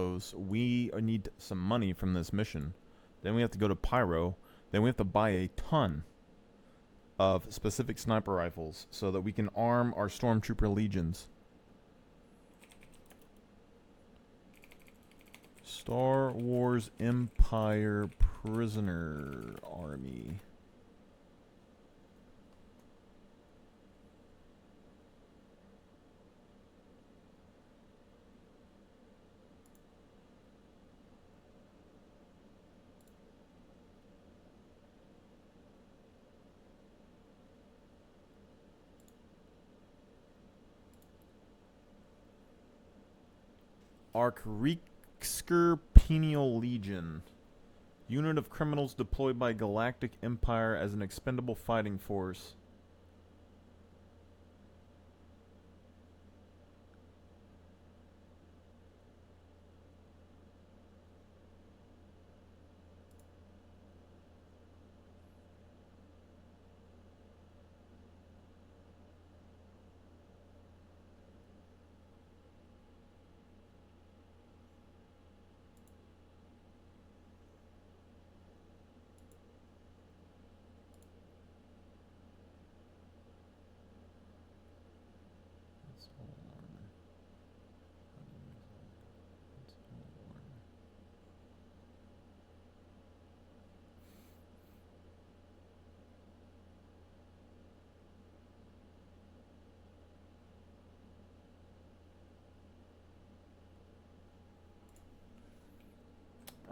Outlaws, we need some money from this mission. Then we have to go to Pyro. Then we have to buy a ton of specific sniper rifles so that we can arm our Stormtrooper legions. Star Wars Empire Prisoner Army. Arkriesker Penial Legion. Unit of criminals deployed by Galactic Empire as an expendable fighting force.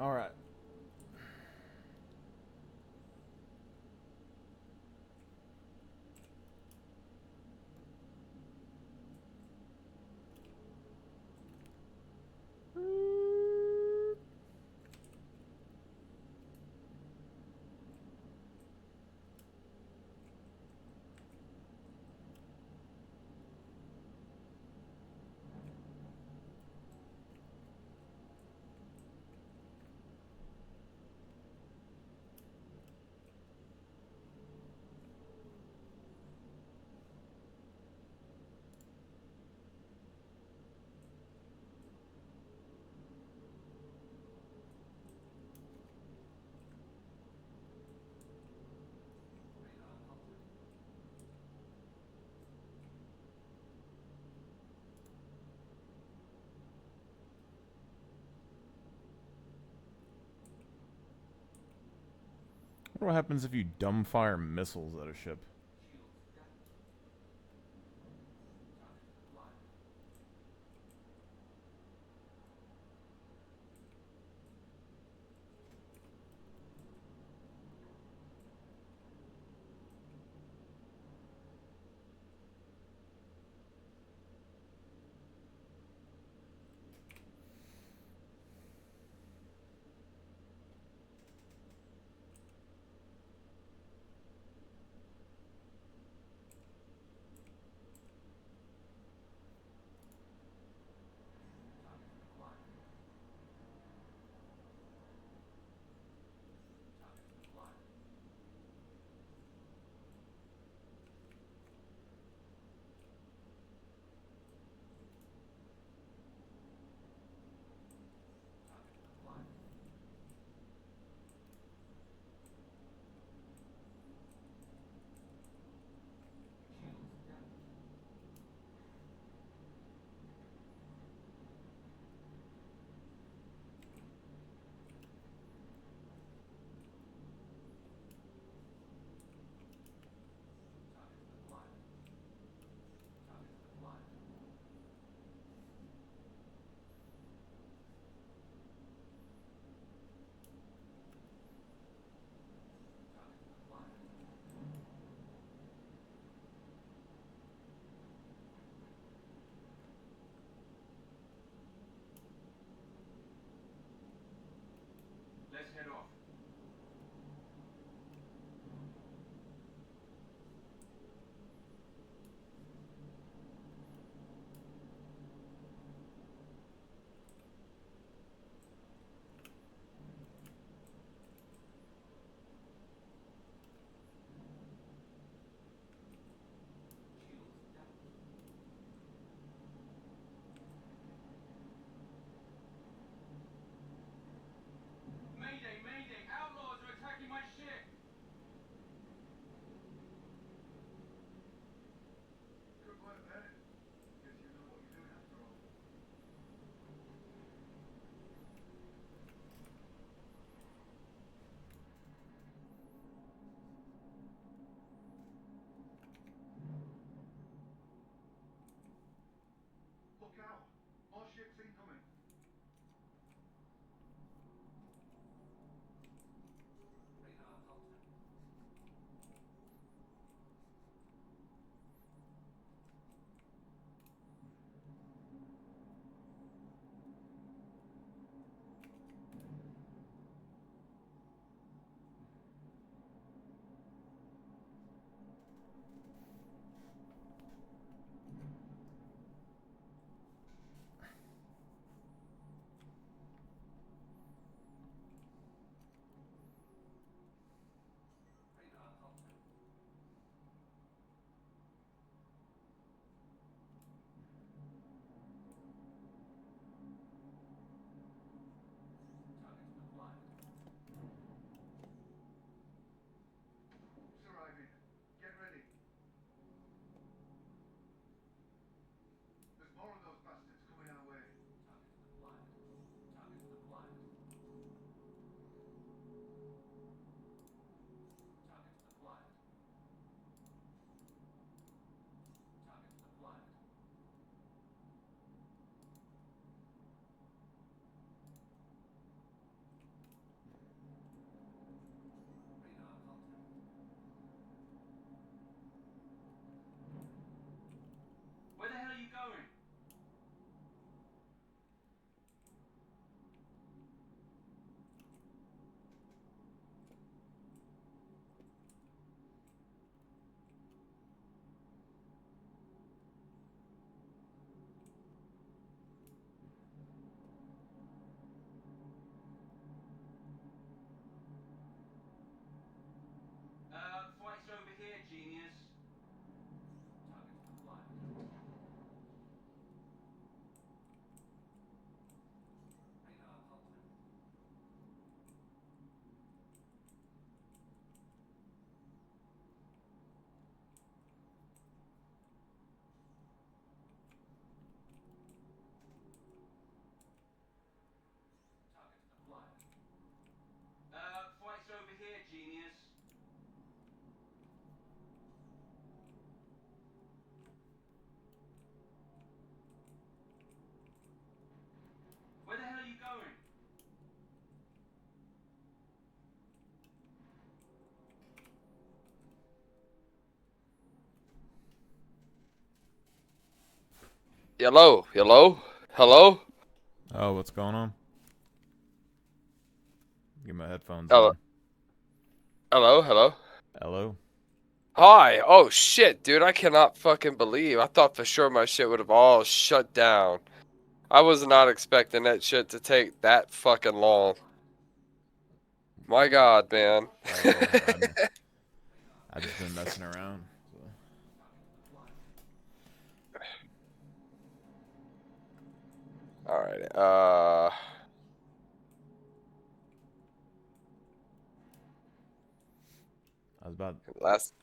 All right. What happens if you dumbfire missiles at a ship? Hello, hello, hello, Oh, what's going on? Get my headphones hello, on. hello, hello. Hello? Hi. Oh shit, dude, I cannot fucking believe. I thought for sure my shit would have all shut down. I was not expecting that shit to take that fucking long. My God, man. Oh, I just been messing around. So. All right. I was about Last.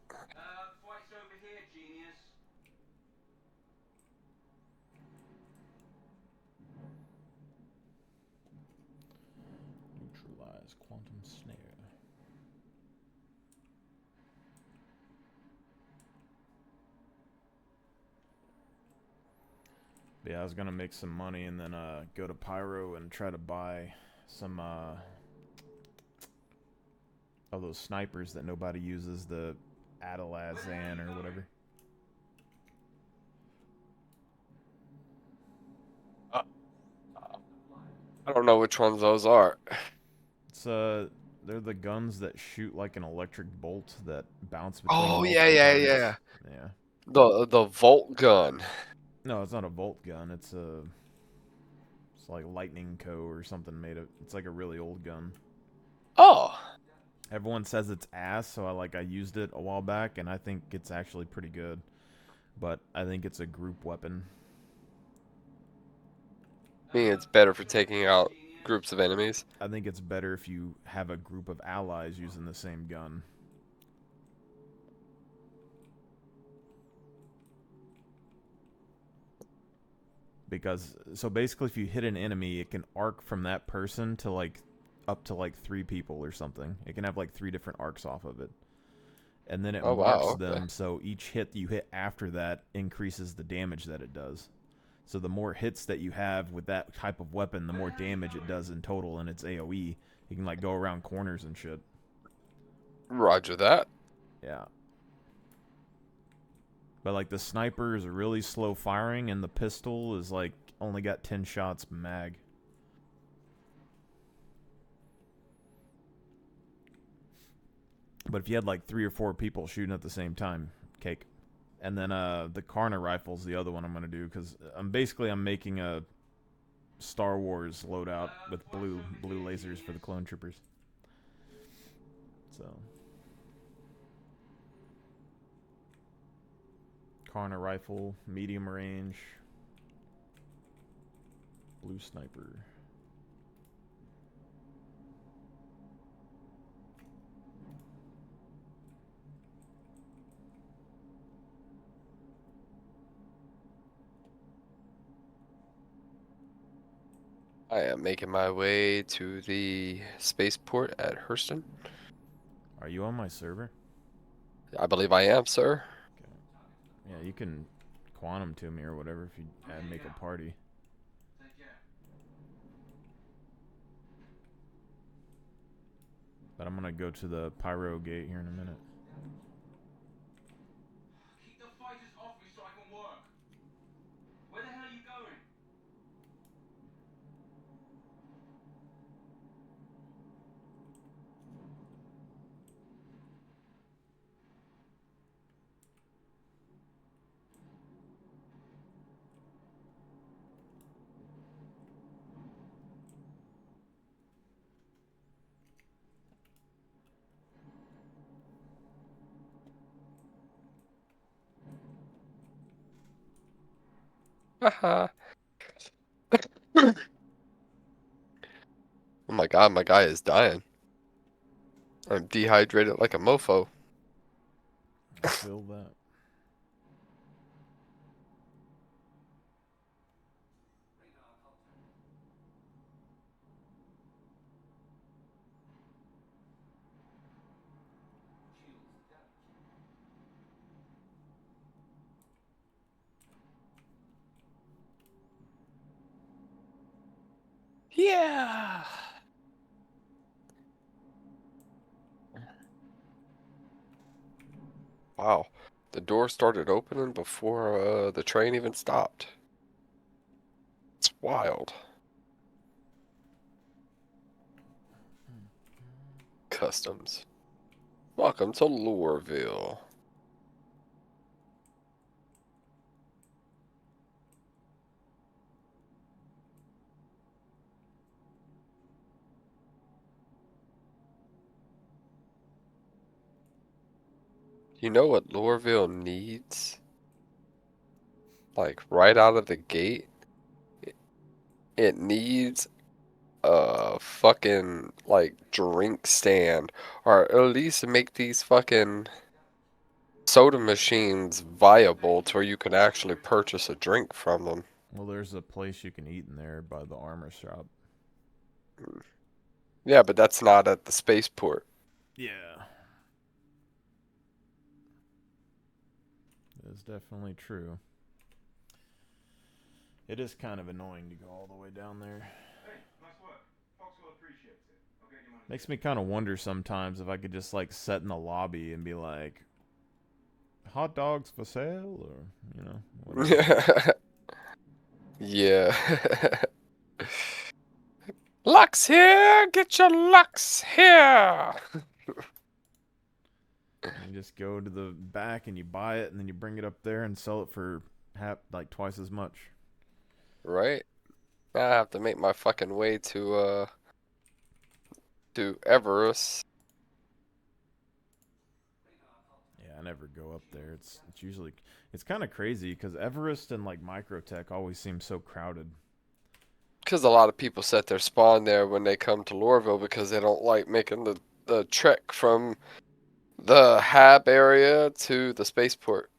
Fight's over here, genius. neutralize quantum snare. But yeah, I was gonna make some money and then go to Pyro and try to buy some of those snipers that nobody uses, the Adalazan or whatever. Uh, I don't know which ones those are. It's they're the guns that shoot like an electric bolt that bounce between Oh yeah, multiple yeah, targets. yeah. Yeah. The Volt gun. No, it's not a Volt gun. It's like Lightning Co. or something made of. It's like a really old gun. Oh. Everyone says it's ass, so I used it a while back, and I think it's actually pretty good. But I think it's a group weapon. I mean, it's better for taking out groups of enemies. I think it's better if you have a group of allies using the same gun. Because so basically, if you hit an enemy, it can arc from that person to like up to like 3 people or something. It can have like 3 different arcs off of it. And then it Oh wow. marks Okay. them, so each hit you hit after that increases the damage that it does. So the more hits that you have with that type of weapon, the more damage it does in total, and it's AoE. You can like go around corners and shit. Roger that. Yeah. But like the sniper is really slow firing, and the pistol is like only got 10 shots mag. But if you had like 3 or 4 people shooting at the same time, cake. And then the Karna rifle's the other one I'm gonna do because I'm making a Star Wars loadout with blue lasers for the clone troopers. So Karna rifle, medium range, blue sniper. I am making my way to the spaceport at Hurston. Are you on my server? I believe I am, sir. Okay. Yeah, you can quantum to me or whatever if you make a party. Take care. But I'm gonna go to the Pyro gate here in a minute. Keep the fighters off me so I can work. Where the hell are you going? Haha. Oh my God, my guy is dying. I'm dehydrated like a mofo. I feel that. Yeah. Wow. The door started opening before the train even stopped. It's wild. Customs. Welcome to Loreville. You know what Loreville needs? Like right out of the gate, it needs a fucking like drink stand, or at least make these fucking soda machines viable to where you can actually purchase a drink from them. Well, there's a place you can eat in there by the armor shop. Yeah, but that's not at the spaceport. Yeah. That's definitely true. It is kind of annoying to go all the way down there. Hey, nice work. Foxwell appreciates it. I'll get you money. Makes me kind of wonder sometimes if I could just like sit in the lobby and be like, hot dogs for sale, or whatever. Yeah. Lux here! Get your Lux here! You just go to the back and you buy it, and then you bring it up there and sell it for like twice as much. Right? I have to make my fucking way to Everest. Yeah, I never go up there. It's usually kind of crazy because Everest and like Microtech always seem so crowded. Because a lot of people set their spawn there when they come to Loreville because they don't like making the trek from the hab area to the spaceport.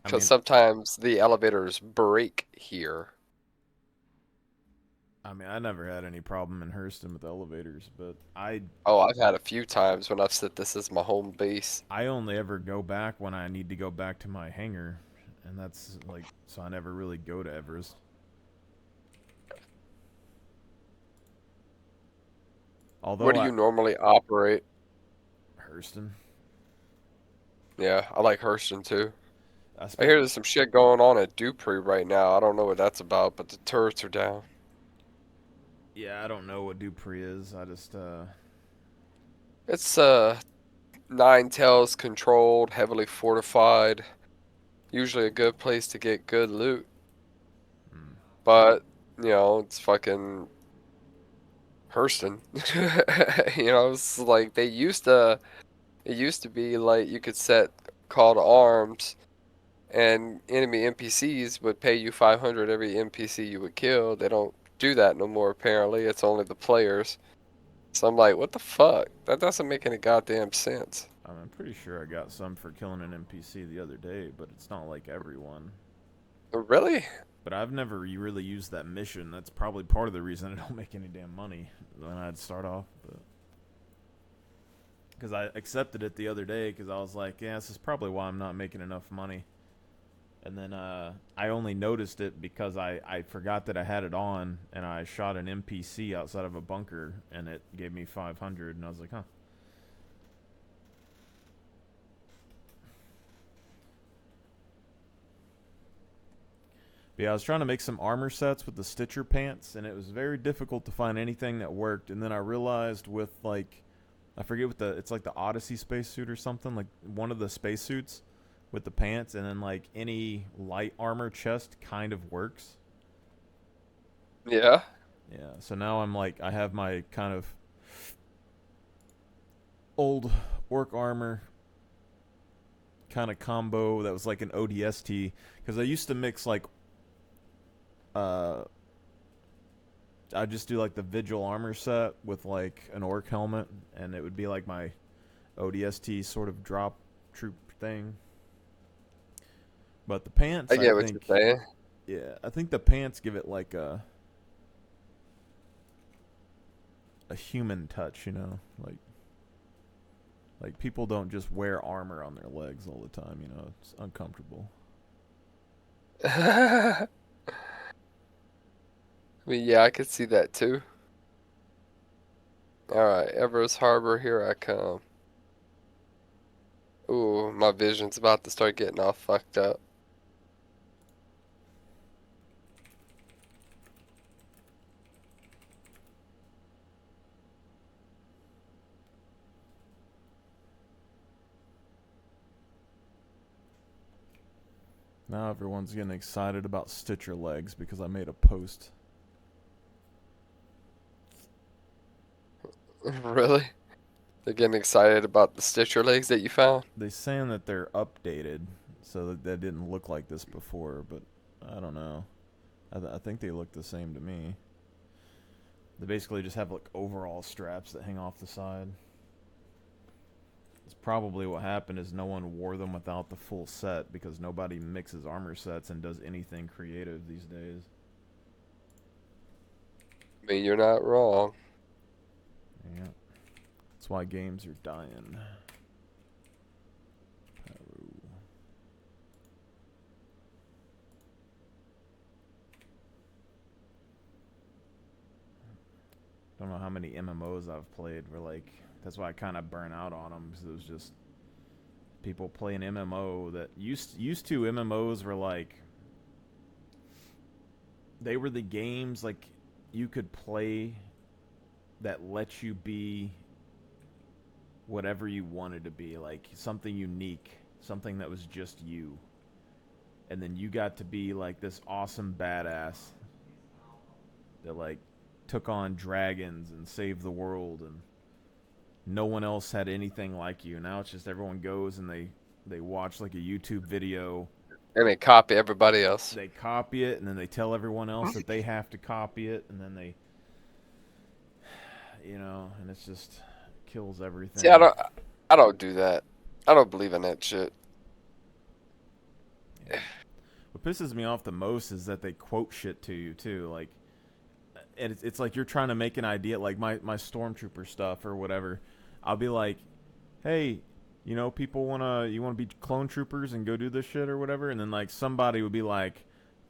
I Because mean, sometimes the elevators break here. I never had any problem in Hurston with elevators, but Oh, I've had a few times when I've said this is my home base. I only ever go back when I need to go back to my hangar, and that's like, so I never really go to Everest. Although Where do you normally operate? Hurston, Yeah, I like Hurston too. I I spent hear there's some shit going on at Dupree right now. I don't know what that's about, but the turrets are down. yeah, I don't know what Dupree is. I just It's Nine Tails controlled, heavily fortified. Usually a good place to get good loot. hmm. But, it's fucking Hurston. It's like it used to be like you could set call to arms and enemy NPCs would pay you 500 every NPC you would kill. They don't do that no more apparently. It's only the players. So I'm like, what the fuck? That doesn't make any goddamn sense. I'm pretty sure I got some for killing an NPC the other day, but it's not like everyone. Really? But I've never really used that mission. That's probably part of the reason I don't make any damn money when I'd start off. Because I accepted it the other day because I was like, yeah, this is probably why I'm not making enough money. And then I only noticed it because I forgot that I had it on, and I shot an NPC outside of a bunker, and it gave me 500, and I was like, huh. But yeah, I was trying to make some armor sets with the Stitcher pants, and it was very difficult to find anything that worked. And then I realized with like, I forget what it's like the Odyssey spacesuit or something, like one of the spacesuits with the pants, and then like any light armor chest kind of works. Yeah. Yeah, so now I'm like, I have my kind of old orc armor kind of combo that was like an ODST, because I used to mix like I just do like the Vigil armor set with like an orc helmet, and it would be like my ODST sort of drop troop thing. But the pants, I I get what you're think, saying. yeah, I think the pants give it like a human touch, like people don't just wear armor on their legs all the time, it's uncomfortable. I mean, yeah, I could see that too. Alright, Everest Harbor, here I come. Ooh, my vision's about to start getting all fucked up. Now everyone's getting excited about Stitcher legs because I made a post. Really? They're getting excited about the Stitcher legs that you found? They saying that they're updated so that they didn't look like this before, but I don't know. I think they look the same to me. They basically just have like overall straps that hang off the side. It's probably what happened is no one wore them without the full set because nobody mixes armor sets and does anything creative these days. I mean, you're not wrong. Yeah. That's why games are dying. Peru. Don't know how many MMOs I've played where like that's why I kind of burn out on them because it was just people play an MMO that used to MMOs were like they were the games like you could play that let you be whatever you wanted to be, like something unique, something that was just you. And then you got to be like this awesome badass that like took on dragons and saved the world and no one else had anything like you. Now it's just everyone goes and they watch like a YouTube video, And they copy everybody else. they copy it, and then they tell everyone else that they have to copy it, and then they, and it's just kills everything. See, I don't do that. I don't believe in that shit. What pisses me off the most is that they quote shit to you too. Like, and it's like you're trying to make an idea. Like my stormtrooper stuff or whatever. I'll be like, hey, people you wanna be clone troopers and go do this shit or whatever. And then like somebody would be like,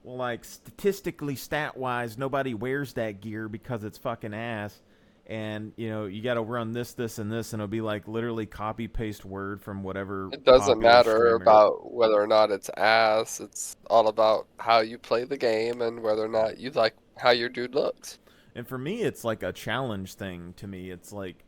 well, like statistically, stat wise, nobody wears that gear because it's fucking ass. And you got to run this, and this, and it'll be like literally copy paste word from whatever. It doesn't popular matter streamer. about whether or not it's ass. It's all about how you play the game and whether or not you like how your dude looks. And for me, it's like a challenge thing to me. It's like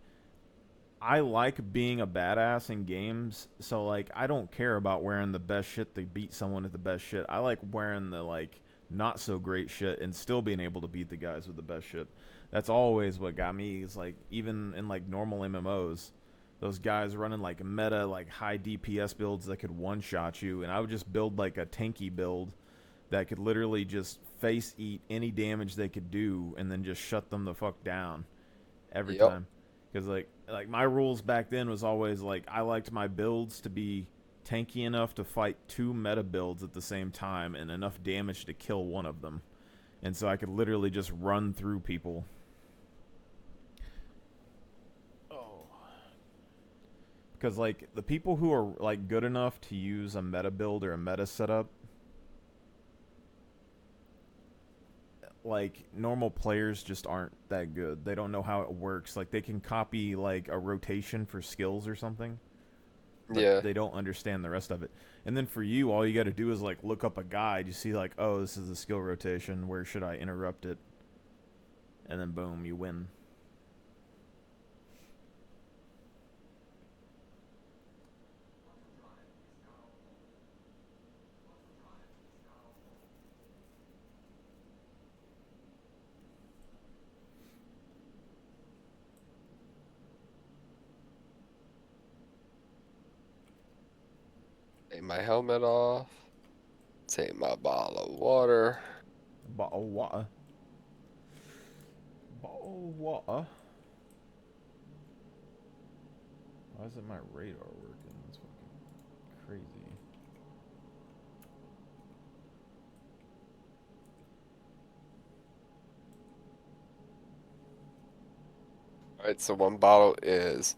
I like being a badass in games, so like I don't care about wearing the best shit to beat someone at the best shit. I like wearing the like not so great shit and still being able to beat the guys with the best shit. That's always what got me. Is like even in like normal MMOs, those guys running like meta like high DPS builds that could one shot you, and I would just build like a tanky build that could literally just face eat any damage they could do and then just shut them the fuck down every Yep. time. Because like my rules back then was always like I liked my builds to be tanky enough to fight two meta builds at the same time and enough damage to kill one of them. And so I could literally just run through people. Oh. Because like the people who are like good enough to use a meta build or a meta setup, like normal players just aren't that good. They don't know how it works. Like they can copy like a rotation for skills or something, but Yeah. they don't understand the rest of it. And then for you, all you got to do is like look up a guide. You see like, oh, this is a skill rotation. Where should I interrupt it? And then boom, you win. Take my helmet off. Take my bottle of water. Bottle of water. Bottle of water. Why isn't my radar working? That's fucking crazy. Alright, so one bottle is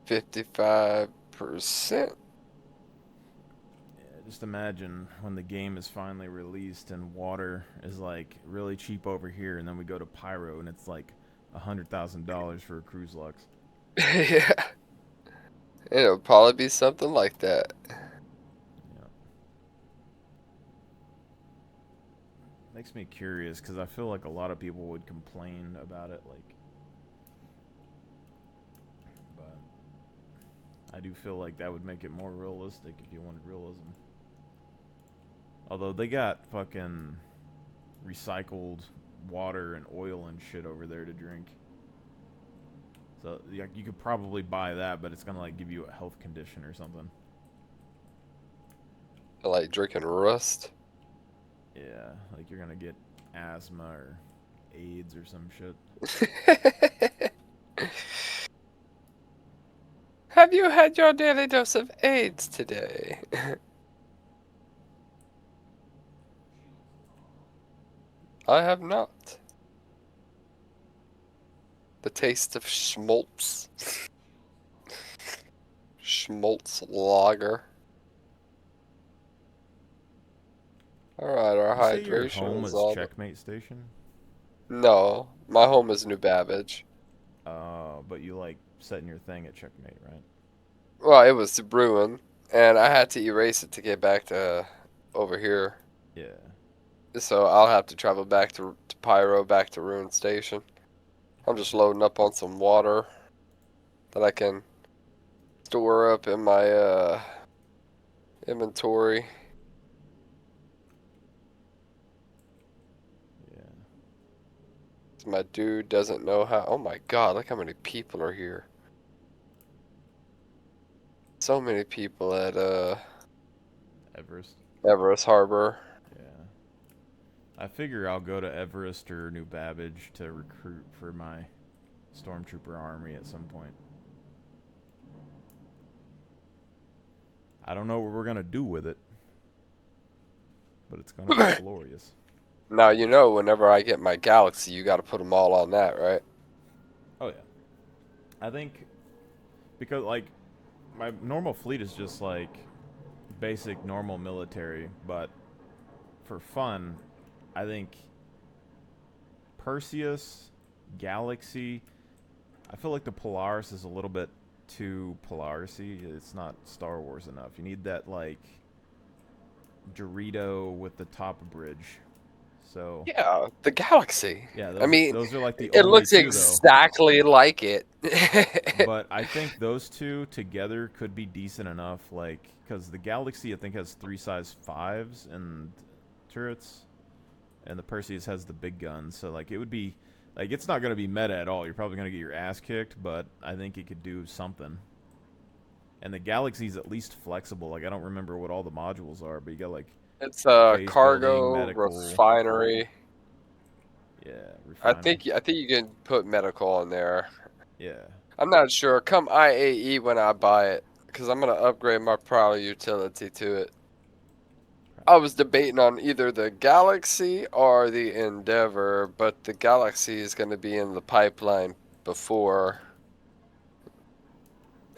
55%. Just imagine when the game is finally released and water is like really cheap over here, and then we go to Pyro and it's like $100,000 for a cruise lux. Yeah. It'll probably be something like that. Yeah. Makes me curious because I feel like a lot of people would complain about it, like. But I do feel like that would make it more realistic if you wanted realism. Although they got fucking recycled water and oil and shit over there to drink. So yeah, you could probably buy that, but it's gonna like give you a health condition or something. Like drinking rust. Yeah, like you're gonna get asthma or AIDS or some shit. Have you had your daily dose of AIDS today? I have not. The taste of schmaltz. Schmaltz lager. Alright, our You say your hydration home is is all. Checkmate Station? No, my home is New Babbage. But you like setting your thing at Checkmate, right? Well, it was ruined, and I had to erase it to get back to over here. Yeah. So I'll have to travel back to Pyro, back to Ruin Station. I'm just loading up on some water that I can store up in my inventory. Yeah. My dude doesn't know how. Oh my god, look how many people are here. So many people at Everest. Everest Harbor. Yeah. I figure I'll go to Everest or New Babbage to recruit for my Stormtrooper army at some point. I don't know what we're gonna do with it, but it's gonna be glorious. Now, you know, whenever I get my Galaxy, you got to put them all on that, right? Oh yeah. I think because like my normal fleet is just like basic normal military, but for fun, I think Perseus, Galaxy. I feel like the Polaris is a little bit too Polaris-y. It's not Star Wars enough. You need that like Dorito with the top bridge. So Yeah, the Galaxy. yeah, I mean, those are like the it only looks two though. exactly like it. But I think those two together could be decent enough, like, because the Galaxy I think has 3 size 5s and turrets, and the Perseus has the big guns, so like it would be, like it's not going to be meta at all. You're probably going to get your ass kicked, but I think it could do something. And the Galaxy's at least flexible. Like I don't remember what all the modules are, but you got like It's a base cargo building, medical, refinery. yeah, I refinery. think you can put medical on there. Yeah. I'm not sure. Come IAE when I buy it, because I'm gonna upgrade my Prowler utility to it. I was debating on either the Galaxy or the Endeavor, but the Galaxy is gonna be in the pipeline before,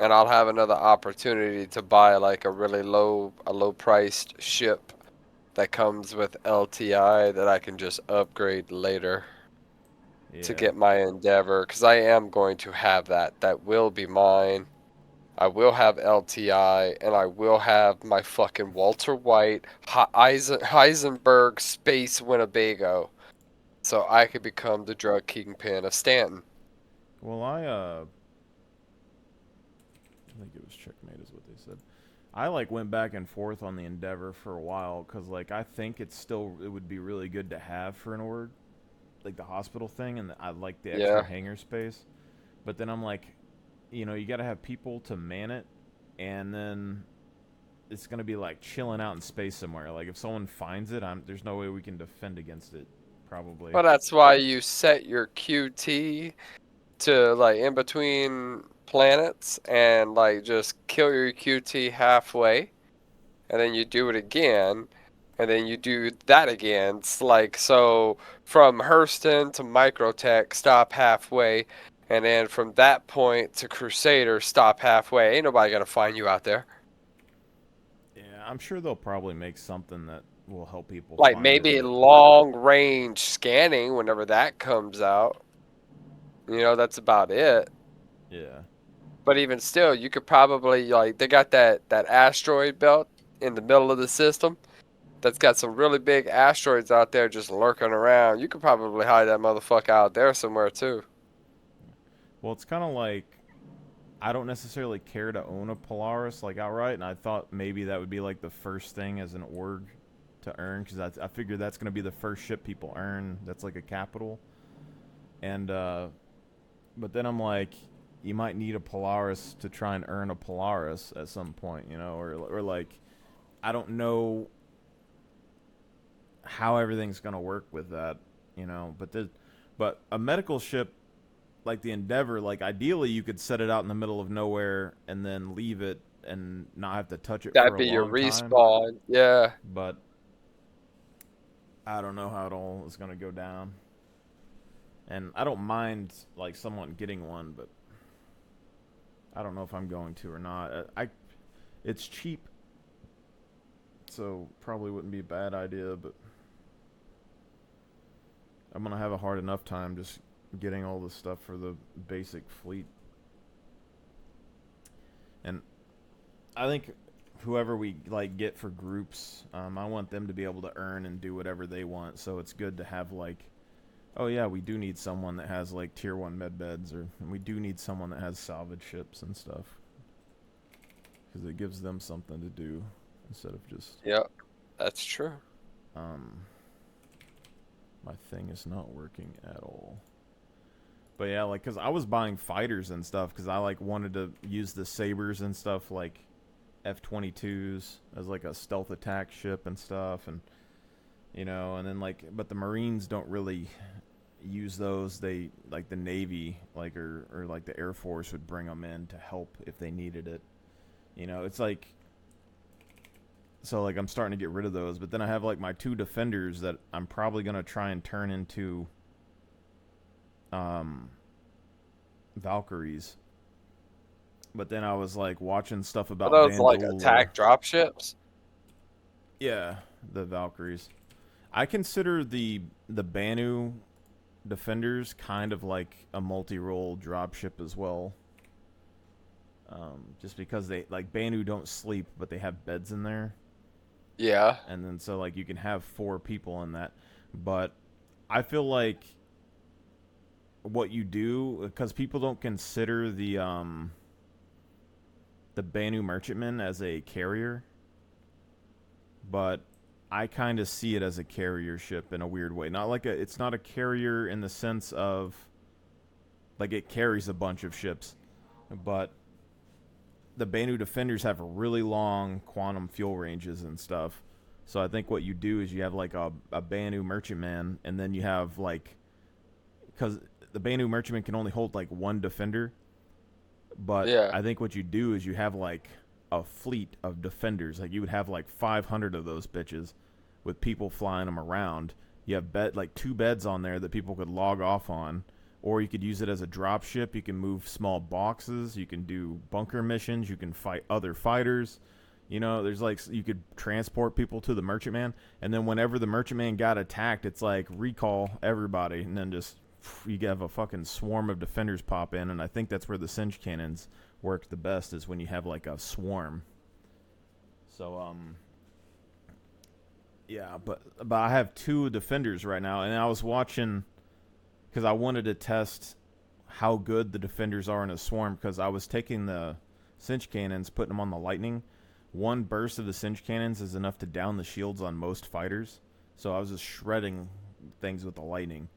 and I'll have another opportunity to buy like a really low priced ship that comes with LTI that I can just upgrade later to Yeah. get my Endeavor, because I am going to have that. That will be mine. I will have LTI, and I will have my fucking Walter White Heisenberg Space Winnebago, so I could become the drug kingpin of Stanton. Well, I think it was Checkmate is what they said. I like went back and forth on the Endeavor for a while because like I think it would be really good to have for an org, like the hospital thing, and I like the extra Yeah. hangar space. But then I'm like, you know, you got to have people to man it, and then it's gonna be like chilling out in space somewhere. Like if someone finds it, there's no way we can defend against it. Probably. Well, that's why you set your QT to like in between planets and like just kill your QT halfway, and then you do it again, and then you do that again. It's like, so from Hurston to Microtech, stop halfway, and then from that point to Crusader, stop halfway. Ain't nobody gonna find you out there. Yeah, I'm sure they'll probably make something that will help people Like find maybe it. long range scanning whenever that comes out. You know, that's about it. Yeah. But even still, you could probably like they got that asteroid belt in the middle of the system that's got some really big asteroids out there just lurking around. You could probably hide that motherfucker out there somewhere too. Well, it's kind of like I don't necessarily care to own a Polaris like outright, and I thought maybe that would be like the first thing as an org to earn, because I figured that's going to be the first ship people earn. That's like a capital, and but then I'm like, you might need a Polaris to try and earn a Polaris at some point, you know, or like I don't know how everything's going to work with that, you know, but a medical ship like the Endeavor, like ideally you could set it out in the middle of nowhere and then leave it and not have to touch it for That'd a be your long time. respawn. Yeah. But I don't know how it all is gonna go down. And I don't mind like someone getting one, but I don't know if I'm going to or not. It's cheap, so probably wouldn't be a bad idea, but I'm gonna have a hard enough time just getting all the stuff for the basic fleet. And I think whoever we like get for groups, I want them to be able to earn and do whatever they want. So it's good to have like, oh yeah, we do need someone that has like tier 1 med beds, or we do need someone that has salvage ships and stuff, because it gives them something to do instead of just. Yep. That's true. My thing is not working at all. But yeah, like, cause I was buying fighters and stuff, because I like wanted to use the Sabres and stuff, like F-22s as like a stealth attack ship and stuff, and you know, and then like, but the Marines don't really use those. They like the Navy, like or like the Air Force would bring them in to help if they needed it. You know, it's like, so like I'm starting to get rid of those, but then I have like my 2 Defenders that I'm probably gonna try and turn into Valkyries. But then I was like watching stuff Are about those like Bandula. attack dropships? Yeah, the Valkyries. I consider the Banu Defenders kind of like a multi-role dropship as well. Just because they like Banu don't sleep, but they have beds in there. Yeah. And then so like you can have 4 people in that. But I feel like what you do, because people don't consider the Banu Merchantman as a carrier, but I kind of see it as a carrier ship in a weird way. Not like it's not a carrier in the sense of like it carries a bunch of ships, but the Banu Defenders have really long quantum fuel ranges and stuff. So I think what you do is you have like a Banu Merchantman, and then you have like, because the Banu Merchantman can only hold like 1 Defender, but Yeah. I think what you do is you have like a fleet of Defenders. Like you would have like 500 of those bitches with people flying them around. You have like 2 beds on there that people could log off on, or you could use it as a drop ship. You can move small boxes. You can do bunker missions. You can fight other fighters. You know, there's like, you could transport people to the Merchantman, and then whenever the Merchantman got attacked, it's like recall everybody, and then just you have a fucking swarm of Defenders pop in. And I think that's where the Singe Cannons work the best, is when you have like a swarm. So yeah, but I have 2 Defenders right now, and I was watching because I wanted to test how good the Defenders are in a swarm, because I was taking the Singe Cannons, putting them on the Lightning. 1 burst of the Singe Cannons is enough to down the shields on most fighters, so I was just shredding things with the Lightning.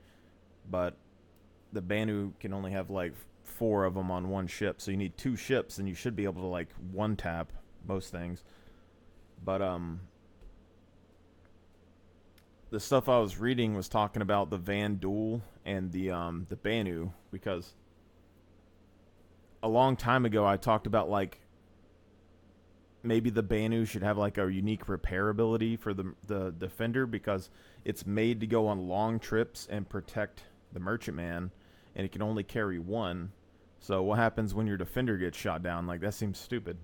But the Banu can only have like 4 of them on 1 ship, so you need 2 ships, and you should be able to like 1-tap most things. But the stuff I was reading was talking about the Vanduul and the Banu, because a long time ago I talked about like maybe the Banu should have like a unique repair ability for the Defender, because it's made to go on long trips and protect the Merchantman, and it can only carry 1. So what happens when your Defender gets shot down? Like, that seems stupid.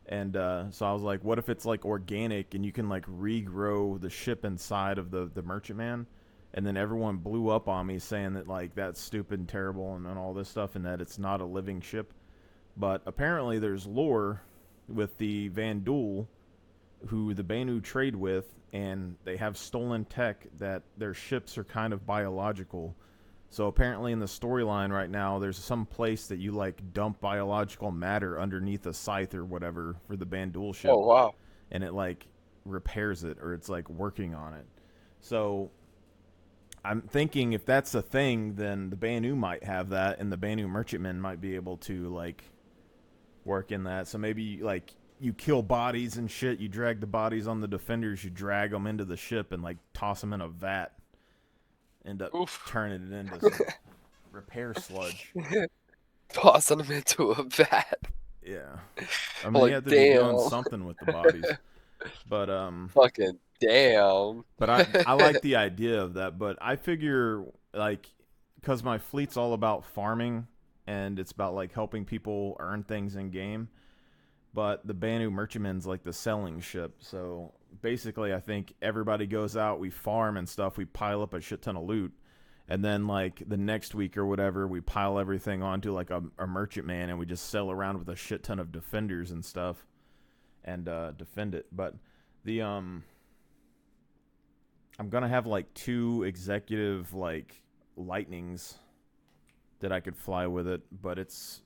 And so I was like, what if it's like organic and you can like regrow the ship inside of the Merchantman? And then everyone blew up on me saying that like that's stupid and terrible and all this stuff, and that it's not a living ship. But apparently there's lore with the Vanduul, who the Banu trade with, and they have stolen tech that their ships are kind of biological. So apparently in the storyline right now, there's some place that you like dump biological matter underneath a scythe or whatever for the Bandool ship, Oh wow. and it like repairs it, or it's like working on it. So I'm thinking if that's a thing, then the Banu might have that, and the Banu merchantmen might be able to like work in that. So maybe like you kill bodies and shit, you drag the bodies on the defenders, you drag them into the ship and like toss them in a vat. End up Oof. turning it into some repair sludge. Tossing them into a vat. Yeah. I mean, Like, you have to be doing damn. something with the bodies. But Fucking damn. I like the idea of that, but I figure like cuz my fleet's all about farming and it's about like helping people earn things in game. But the Banu merchantman's like the selling ship. So basically I think everybody goes out, we farm and stuff, we pile up a shit ton of loot. And then like the next week or whatever, we pile everything onto like a merchantman and we just sail around with a shit ton of defenders and stuff and defend it. But the I'm gonna have like 2 executive like lightnings that I could fly with it, but it's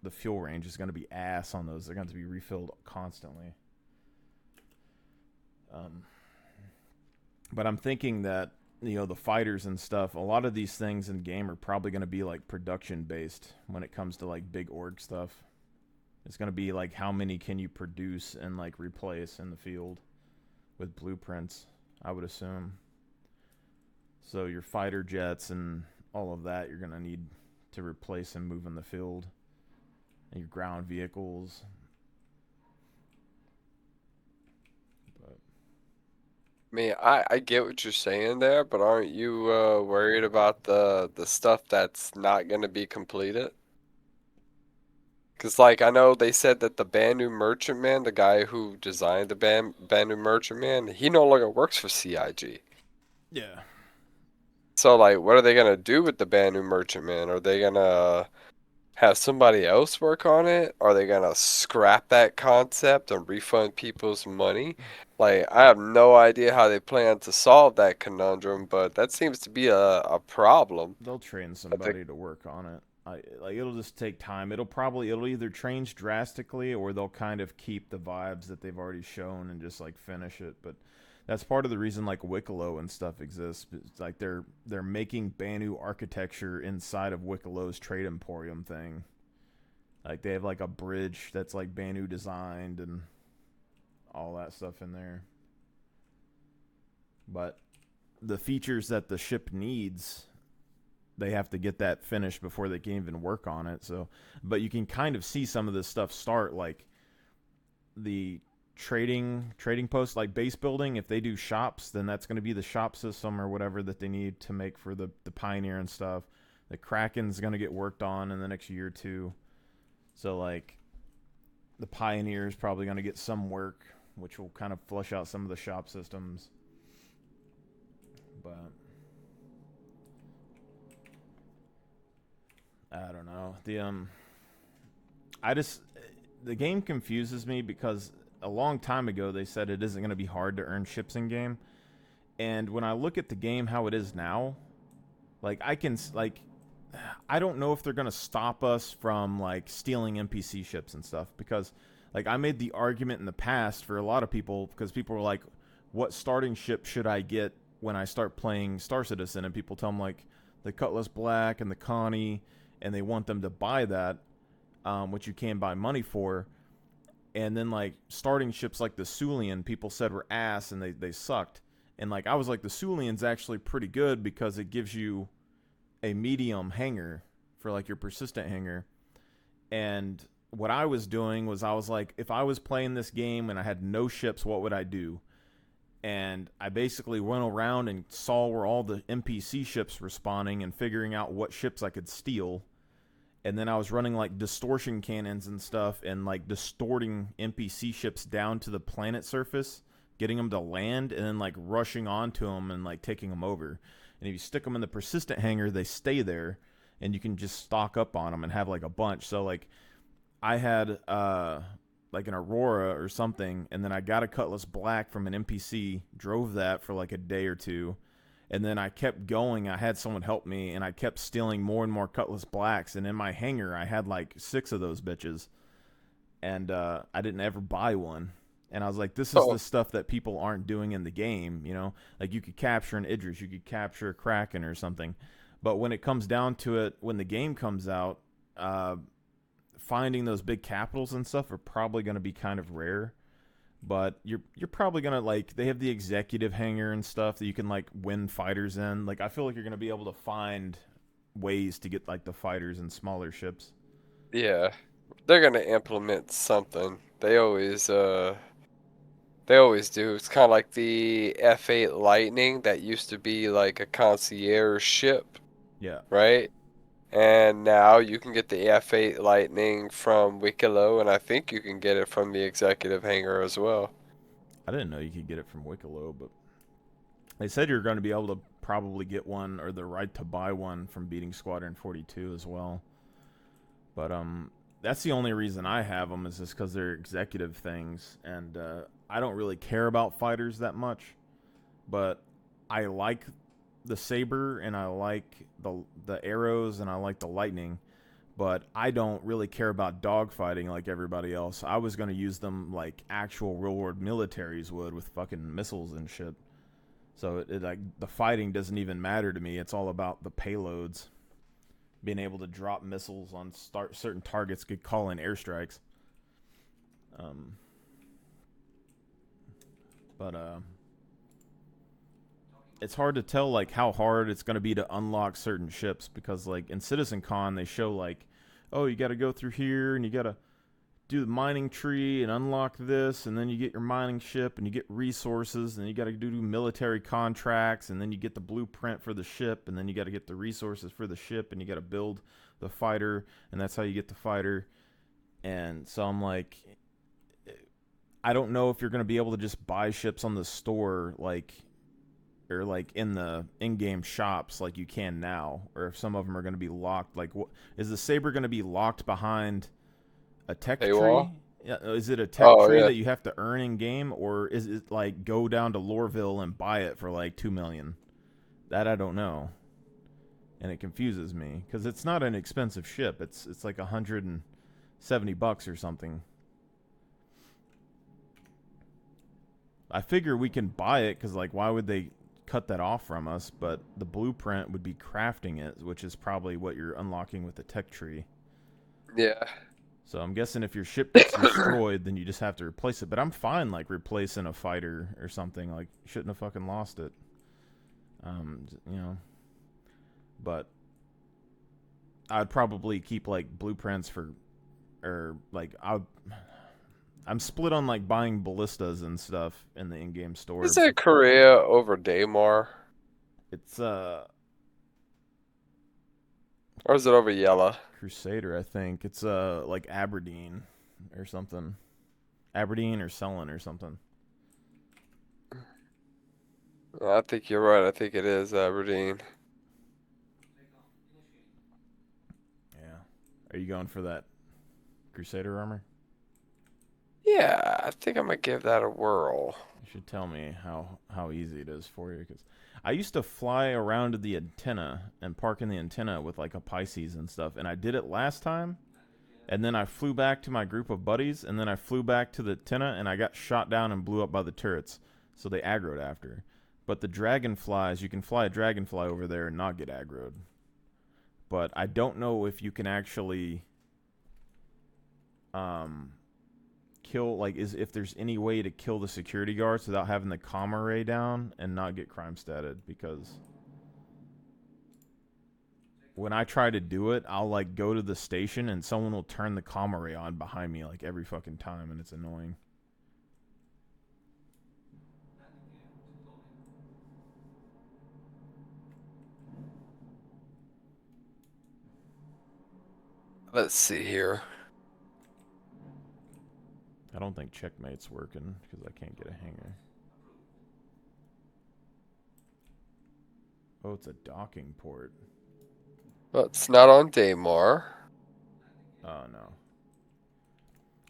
the fuel range is going to be ass on those. They're going to be refilled constantly. But I'm thinking that, you know, the fighters and stuff, a lot of these things in game are probably going to be like production based when it comes to like big org stuff. It's going to be like how many can you produce and like replace in the field with blueprints, I would assume. So your fighter jets and all of that you're going to need to replace and move in the field. And your ground vehicles. But I mean, I get what you're saying there, but aren't you worried about the stuff that's not going to be completed? Because, like, I know they said that the Banu Merchantman, the guy who designed the Banu Merchantman, he no longer works for CIG. yeah. So, like, what are they going to do with the Banu Merchantman? Are they going to have somebody else work on it? Are they gonna scrap that concept and refund people's money? Like, I have no idea how they plan to solve that conundrum, but that seems to be a problem. They'll train I think, somebody to work on it. Like it'll just take time. It'll either change drastically or they'll kind of keep the vibes that they've already shown and just like finish it. But that's part of the reason like Wicklow and stuff exists. It's like they're making Banu architecture inside of Wicklow's Trade Emporium thing. Like they have like a bridge that's like Banu designed and all that stuff in there. But the features that the ship needs, they have to get that finished before they can even work on it. So, but you can kind of see some of this stuff start, like the trading post, like base building. If they do shops, then that's going to be the shop system or whatever that they need to make for the Pioneer and stuff. The Kraken's going to get worked on in the next year or two. So like the Pioneer is probably going to get some work, which will kind of flush out some of the shop systems. But I don't know. The game confuses me because a long time ago they said it isn't going to be hard to earn ships in game. And when I look at the game how it is now, like I don't know if they're going to stop us from like stealing NPC ships and stuff, because like I made the argument in the past for a lot of people, because people were like, what starting ship should I get when I start playing Star Citizen? And people tell them like the Cutlass Black and the Connie, and they want them to buy that, which you can buy money for. And then like starting ships like the Sulian, people said were ass and they sucked. And like I was like, the Sulian's actually pretty good because it gives you a medium hangar for like your persistent hangar. And what I was doing was I was like, if I was playing this game and I had no ships, what would I do? And I basically went around and saw where all the NPC ships were spawning and figuring out what ships I could steal. And then I was running like distortion cannons and stuff and like distorting NPC ships down to the planet surface, getting them to land, and then like rushing onto them and like taking them over. And if you stick them in the persistent hangar, they stay there and you can just stock up on them and have like a bunch. So like I had like an Aurora or something, and then I got a Cutlass Black from an NPC, drove that for like a day or two, and then I kept going. I had someone help me, and I kept stealing more and more Cutlass Blacks, and in my hangar I had like 6 of those bitches, and I didn't ever buy one. And I was like, this is the stuff that people aren't doing in the game, you know? Like, you could capture an Idris, you could capture a Kraken or something. But when it comes down to it, when the game comes out, finding those big capitals and stuff are probably going to be kind of rare. But you're probably going to, like, they have the executive hangar and stuff that you can, like, win fighters in. Like, I feel like you're going to be able to find ways to get, like, the fighters in smaller ships. Yeah, they're gonna implement something. They always do. It's kind of like the F8 Lightning that used to be like a concierge ship, Yeah. right? And now you can get the F8 Lightning from Wicklow, and I think you can get it from the executive hangar as well. I didn't know you could get it from Wicklow, but they said you're going to be able to probably get one, or the right to buy one, from beating Squadron 42 as well. But that's the only reason I have them, is just because they're executive things, and I don't really care about fighters that much. But I like the Saber, and I like the arrows, and I like the Lightning. But I don't really care about dogfighting like everybody else. I was going to use them like actual real-world militaries would, with fucking missiles and shit. So like, the fighting doesn't even matter to me. It's all about the payloads. Being able to drop missiles on certain targets, could call in airstrikes. But it's hard to tell, like, how hard it's going to be to unlock certain ships, because, like, in Citizen Con they show, like, oh, you got to go through here and you got to do the mining tree and unlock this, and then you get your mining ship and you get resources, and you got to do military contracts, and then you get the blueprint for the ship, and then you got to get the resources for the ship, and you got to build the fighter, and that's how you get the fighter. And so I'm like, I don't know if you're going to be able to just buy ships on the store, like, or like in the in-game shops like you can now, or if some of them are going to be locked. Like, what is the Saber going to be locked behind a tech Paywall? tree? Yeah, is it a tech tree that you have to earn in game, or is it like go down to Lorville and buy it for like 2 million? That I don't know, and it confuses me because it's not an expensive ship. It's like $170 or something. I figure we can buy it because, like, why would they cut that off from us? But the blueprint would be crafting it, which is probably what you're unlocking with the tech tree. Yeah. So I'm guessing if your ship gets destroyed, then you just have to replace it. But I'm fine, like, replacing a fighter or something. Like, you shouldn't have fucking lost it. You know. But I'd probably keep, like, blueprints for, or, like, I'm split on, like, buying ballistas and stuff in the in-game store. Is it Korea over Daymar? It's, Or is it over Yella? Crusader, I think. It's like Aberdeen or something. Aberdeen or Sullen or something. I think you're right. I think it is Aberdeen. Yeah. Are you going for that Crusader armor? Yeah, I think I'm gonna give that a whirl. You should tell me how easy it is for you, because I used to fly around to the antenna and park in the antenna with like a Pisces and stuff, and I did it last time, and then I flew back to my group of buddies, and then I flew back to the antenna, and I got shot down and blew up by the turrets, so they aggroed after. But the dragonflies, you can fly a dragonfly over there and not get aggroed. But I don't know if you can actually kill, like, if there's any way to kill the security guards without having the comm array down and not get crime statted, because when I try to do it, I'll like go to the station and someone will turn the comm array on behind me like every fucking time, and it's annoying. Let's see here. I don't think checkmate's working because I can't get a hanger. Oh, it's a docking port. Well, it's not on Daymar. Oh no.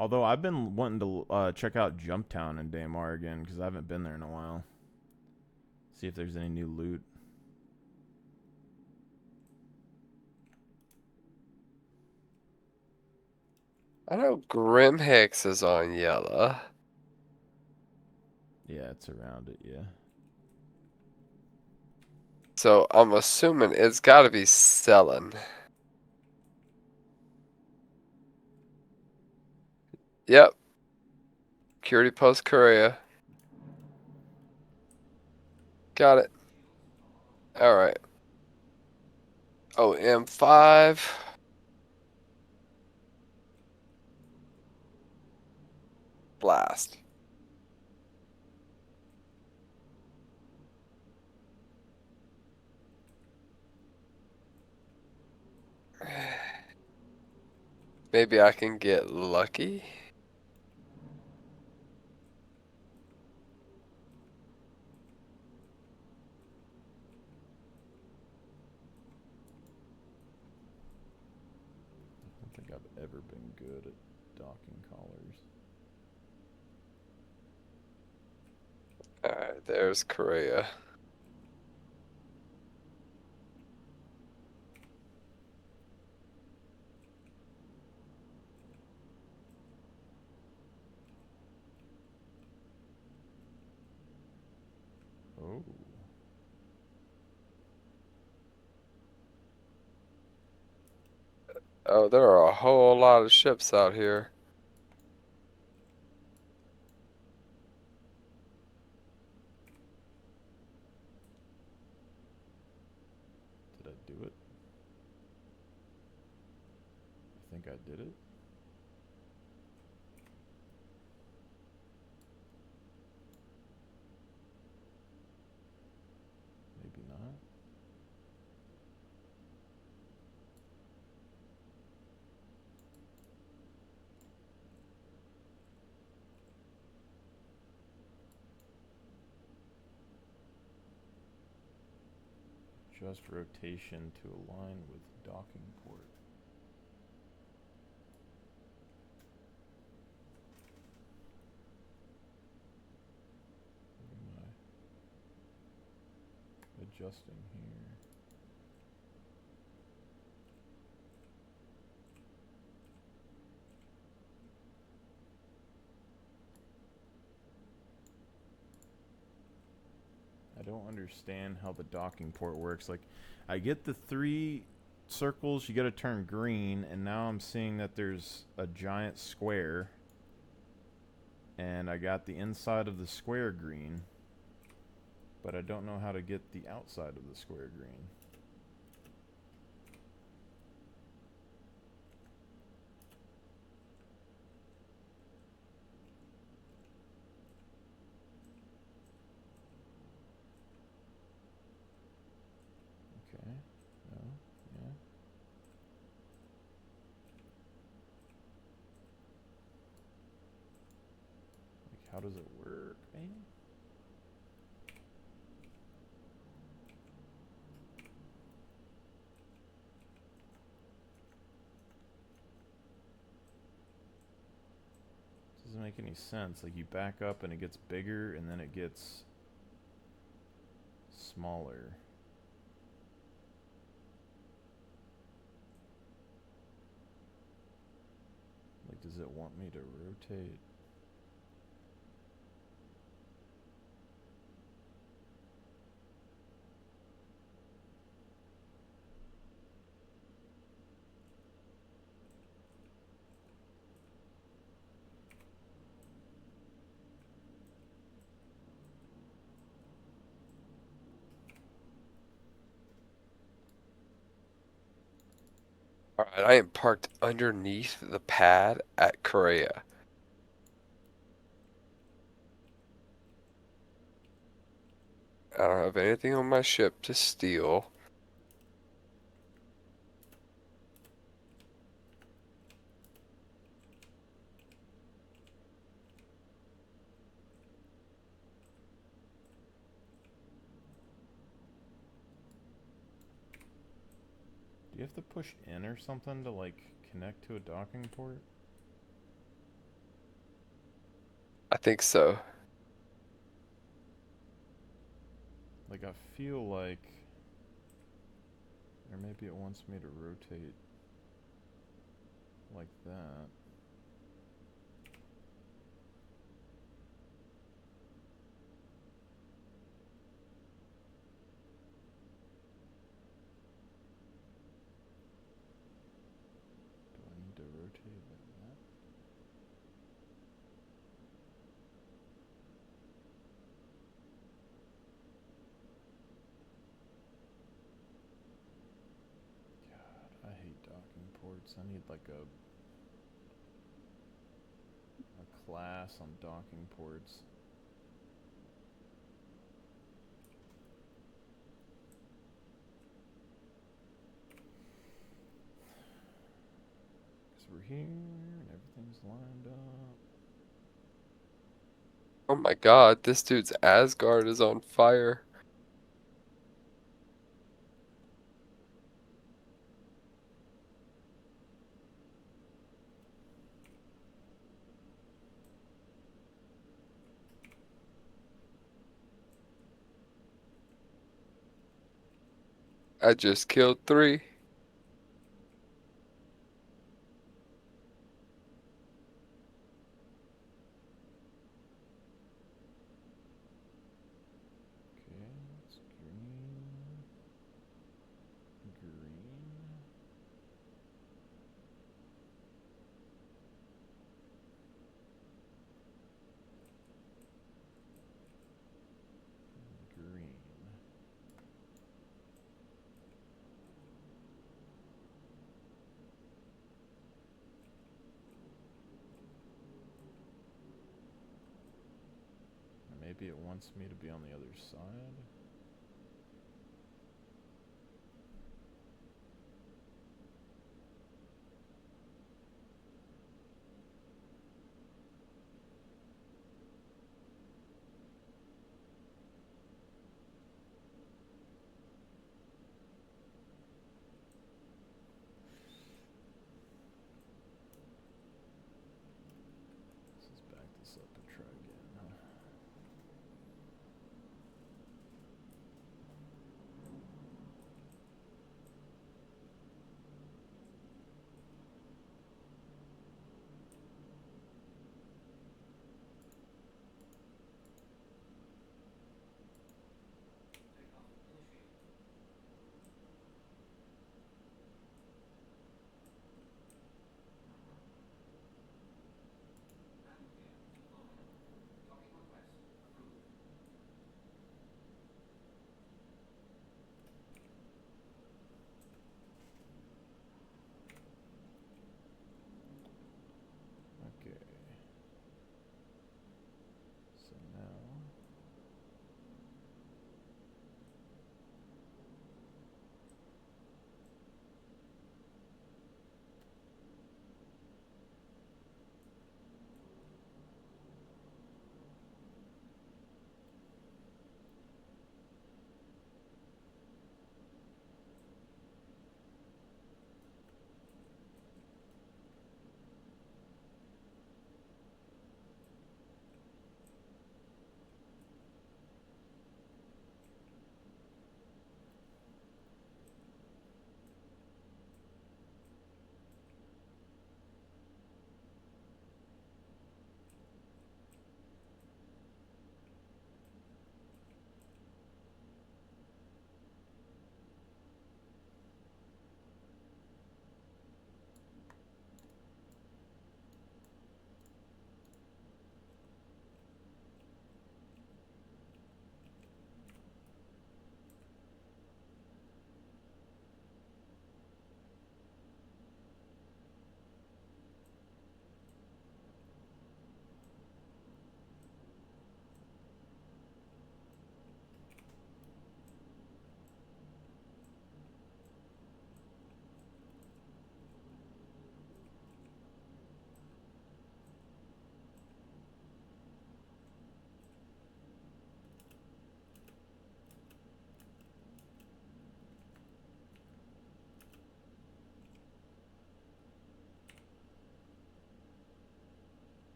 Although I've been wanting to check out Jumptown in Daymar again because I haven't been there in a while. See if there's any new loot. I know Grimhex is on yellow. Yeah, it's around it, yeah. So I'm assuming it's got to be selling. Yep. Security Post Korea. Got it. All right. Oh, M5. Blast. Maybe I can get lucky. I don't think I've ever been good at docking collars. All right, there's Korea. Oh. Oh, there are a whole lot of ships out here. Did I do it? I think I did it. Maybe not. Adjust rotation to align with docking port. What am I adjusting here? I don't understand how the docking port works. Like, I get the 3 circles, you gotta turn green, and now I'm seeing that there's a giant square. And I got the inside of the square green, but I don't know how to get the outside of the square green. Okay. No. Yeah. Like, how does it work, man? Doesn't make any sense. Like, you back up and it gets bigger and then it gets smaller. Like, does it want me to rotate? All right, I am parked underneath the pad at Korea. I don't have anything on my ship to steal. Do you have to push in or something to, like, connect to a docking port? I think so. Like, I feel like... Or maybe it wants me to rotate like that. Do I need to rotate like that? God, I hate docking ports. I need like a class on docking ports. Because we're here and everything's lined up. Oh my god, this dude's Asgard is on fire. I just killed 3. Okay, it's green. Green. Green. Maybe it wants me to be on the other side. Let's back this up and try again.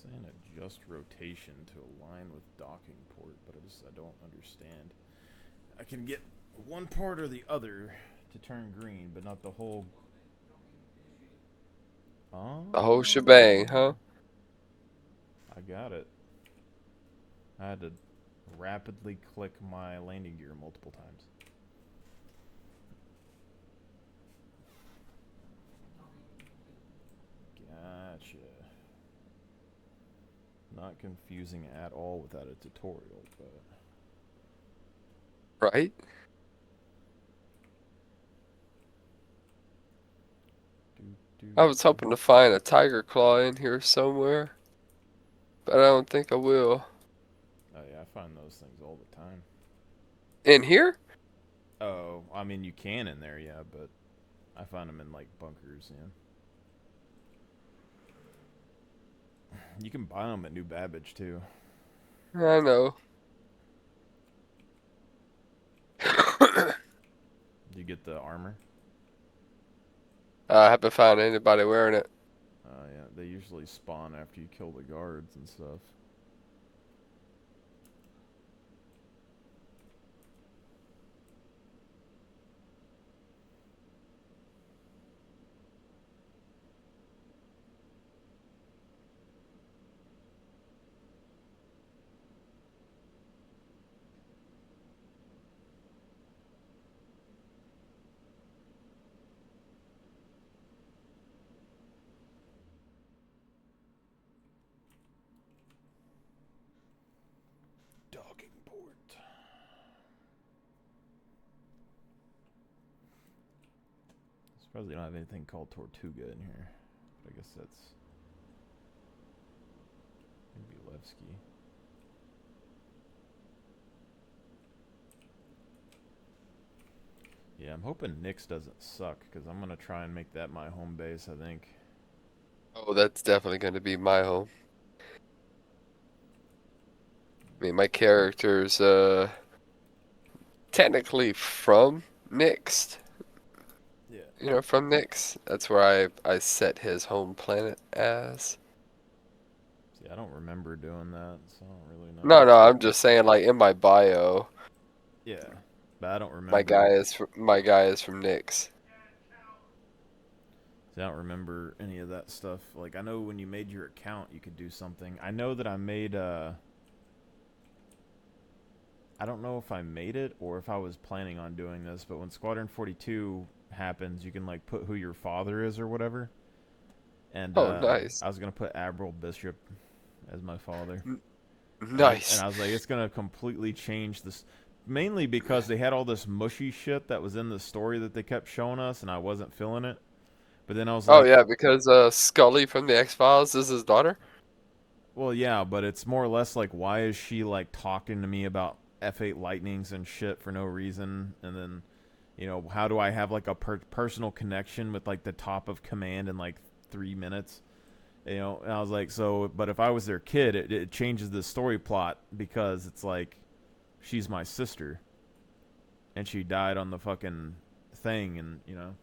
saying adjust rotation to align with docking port, but I don't understand. I can get one part or the other to turn green, but not the whole. Oh. The whole shebang, huh? I got it. I had to rapidly click my landing gear multiple times. Gotcha. Not confusing at all without a tutorial, but... Right? I was hoping to find a tiger claw in here somewhere, but I don't think I will. Oh yeah, I find those things all the time. In here? Oh, I mean you can in there, yeah, but I find them in like bunkers, yeah. You can buy them at New Babbage too. I know. You get the armor. I haven't found anybody wearing it. Yeah, they usually spawn after you kill the guards and stuff. Docking port. Surprised they don't have anything called Tortuga in here. But I guess that's maybe Levski. Yeah, I'm hoping Nyx doesn't suck, because I'm going to try and make that my home base, I think. Oh, that's definitely going to be my home. I mean, my character's technically from Nyx. Yeah. You know, from Nyx. That's where I set his home planet as. See, I don't remember doing that, so I don't really know. No, I'm just saying, like in my bio, Yeah, but I don't remember. my guy is from Nyx. See, I don't remember any of that stuff. Like, I know when you made your account, you could do something. I know that I made I don't know if I made it or if I was planning on doing this, but when Squadron 42 happens, you can like put who your father is or whatever. And Oh, nice. I was gonna put Admiral Bishop as my father. Nice. And I was like, it's gonna completely change this, mainly because they had all this mushy shit that was in the story that they kept showing us, and I wasn't feeling it. But then I was like, Oh yeah, because Scully from the X-Files is his daughter. well, yeah, but it's more or less like, why is she like talking to me about F8 Lightnings and shit for no reason? And then, you know, how do I have like a personal connection with like the top of command in like 3 minutes? You know, and I was like, so, but if I was their kid, it changes the story plot, because it's like, she's my sister, and she died on the fucking thing, and, you know,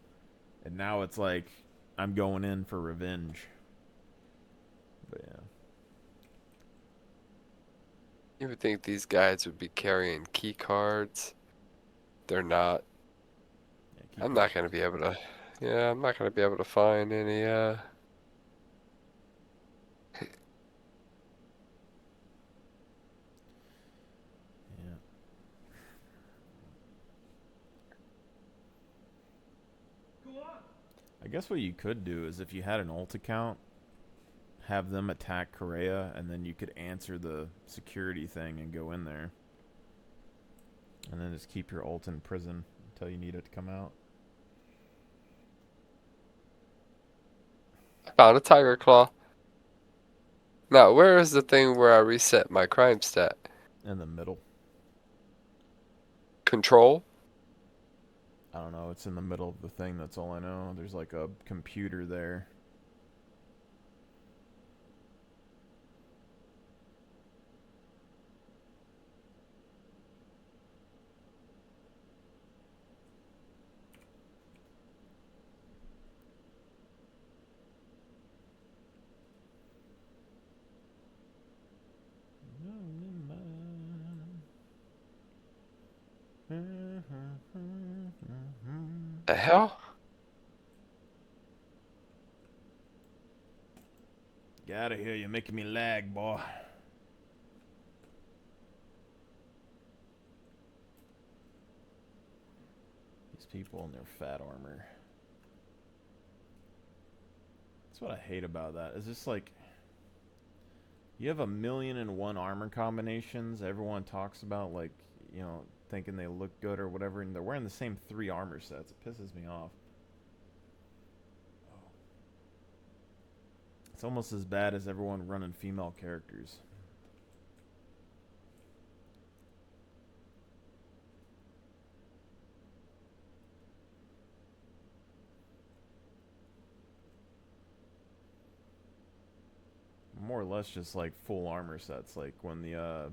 and now it's like, I'm going in for revenge. But yeah. You would think these guys would be carrying key cards. They're not. Yeah, I'm not gonna be able to. Yeah, I'm not gonna be able to find any. Yeah. Go on. I guess what you could do is, if you had an alt account, have them attack Korea, and then you could answer the security thing and go in there. And then just keep your alt in prison until you need it to come out. I found a tiger claw. Now, where is the thing where I reset my crime stat? In the middle. Control? I don't know, it's in the middle of the thing, that's all I know. There's like a computer there. The hell? Get out of here, you're making me lag, boy. These people in their fat armor. That's what I hate about that. It's just like, you have 1,000,001 armor combinations. Everyone talks about, like, you know, thinking they look good or whatever, and they're wearing the same 3 armor sets. It pisses me off. It's almost as bad as everyone running female characters. More or less just like full armor sets, like when the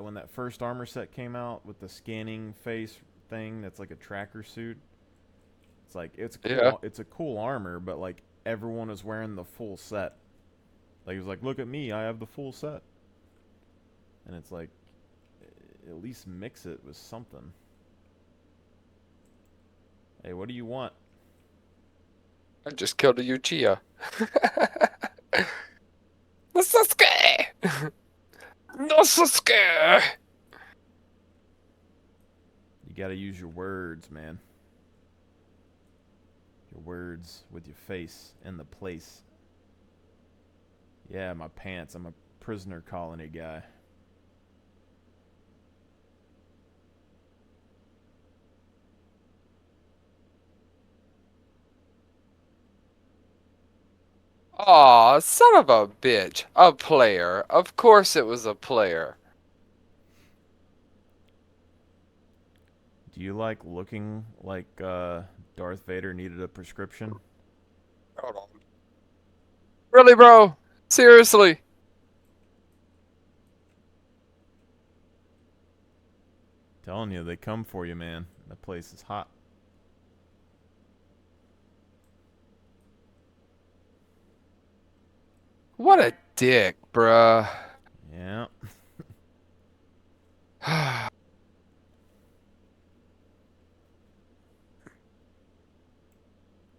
when that first armor set came out with the scanning face thing that's like a tracker suit. It's like it's a cool armor, but like everyone is wearing the full set. Like he was like, "Look at me, I have the full set." And it's like, at least mix it with something. Hey, what do you want? I just killed a Uchiha. No Sasuke! No Sasuke! You gotta use your words, man. Your words with your face and the place. Yeah, my pants. I'm a prisoner colony guy. Aw, son of a bitch. A player. Of course it was a player. Do you like looking like Darth Vader needed a prescription? Hold on. Really, bro? Seriously? Telling you, they come for you, man. That place is hot. What a dick, bruh. Yeah.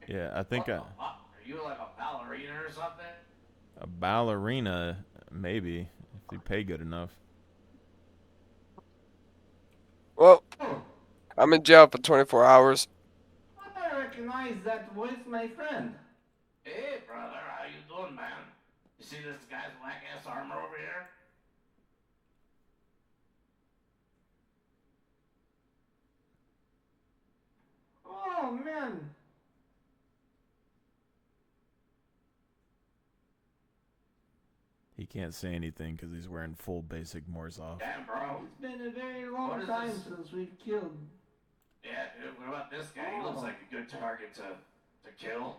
Yeah, I think Are you like a ballerina or something? a ballerina, maybe, if you pay good enough. Well, I'm in jail for 24 hours. I recognize that voice, my friend. Hey, brother, how you doing, man? You see this guy's whack-ass armor over here? Oh, man. He can't say anything because he's wearing full basic Morzov. Damn, bro. It's been a very What long is time this? since we've killed. Yeah, dude, what about this guy? He looks Oh. like a good target to kill.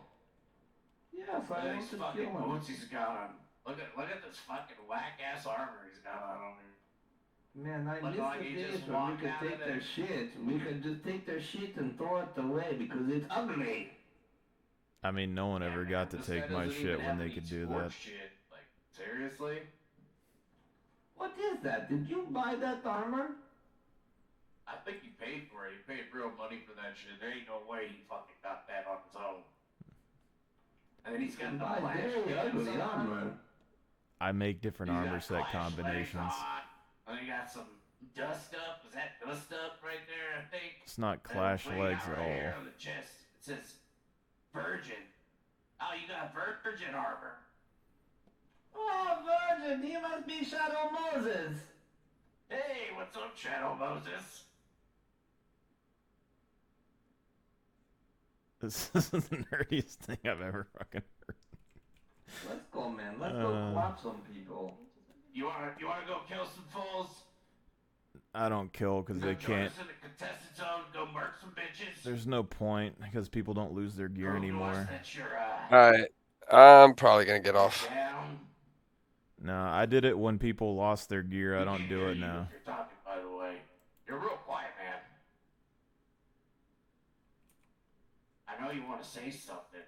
Yes, Look I at want these to fucking kill him. boots he's got on. Look at this fucking whack-ass armor he's got on over here. Man, I Look miss like the he days just when we walked could out take of their the- shit. We could just take their shit and throw it away because it's ugly. I mean, no one ever Yeah, got to man, this take guy my doesn't shit even when have they any could do sport that. Shit. Like, seriously? What is that? Did you buy that armor? I think he paid for it. He paid real money for that shit. There ain't no way he fucking got that on his own. And then he's got the Buy flash very guns ugly on. armor. I make different He's armor got set flashlights combinations. on, and he got some dust up. Is that dust up right there? I think. It's not And clash what do you legs got at right here all. on the chest? It says Virgin. Oh, you got Virgin armor. Oh, Virgin, he must be Shadow Moses. Hey, what's up, Shadow Moses? This is the nerdiest thing I've ever fucking heard. Let's go, man. Let's go clap some people. You wanna go kill some fools? I don't kill because they Come join can't. us in the contested zone. Go murk some bitches. There's no point because people don't lose their gear Prove to us anymore. that you're, Alright. I'm probably gonna get off. down. No, I did it when people lost their gear. I We don't can't do hear it you now. if you're talking, by the way. You're real quiet, man. I know you want to say something.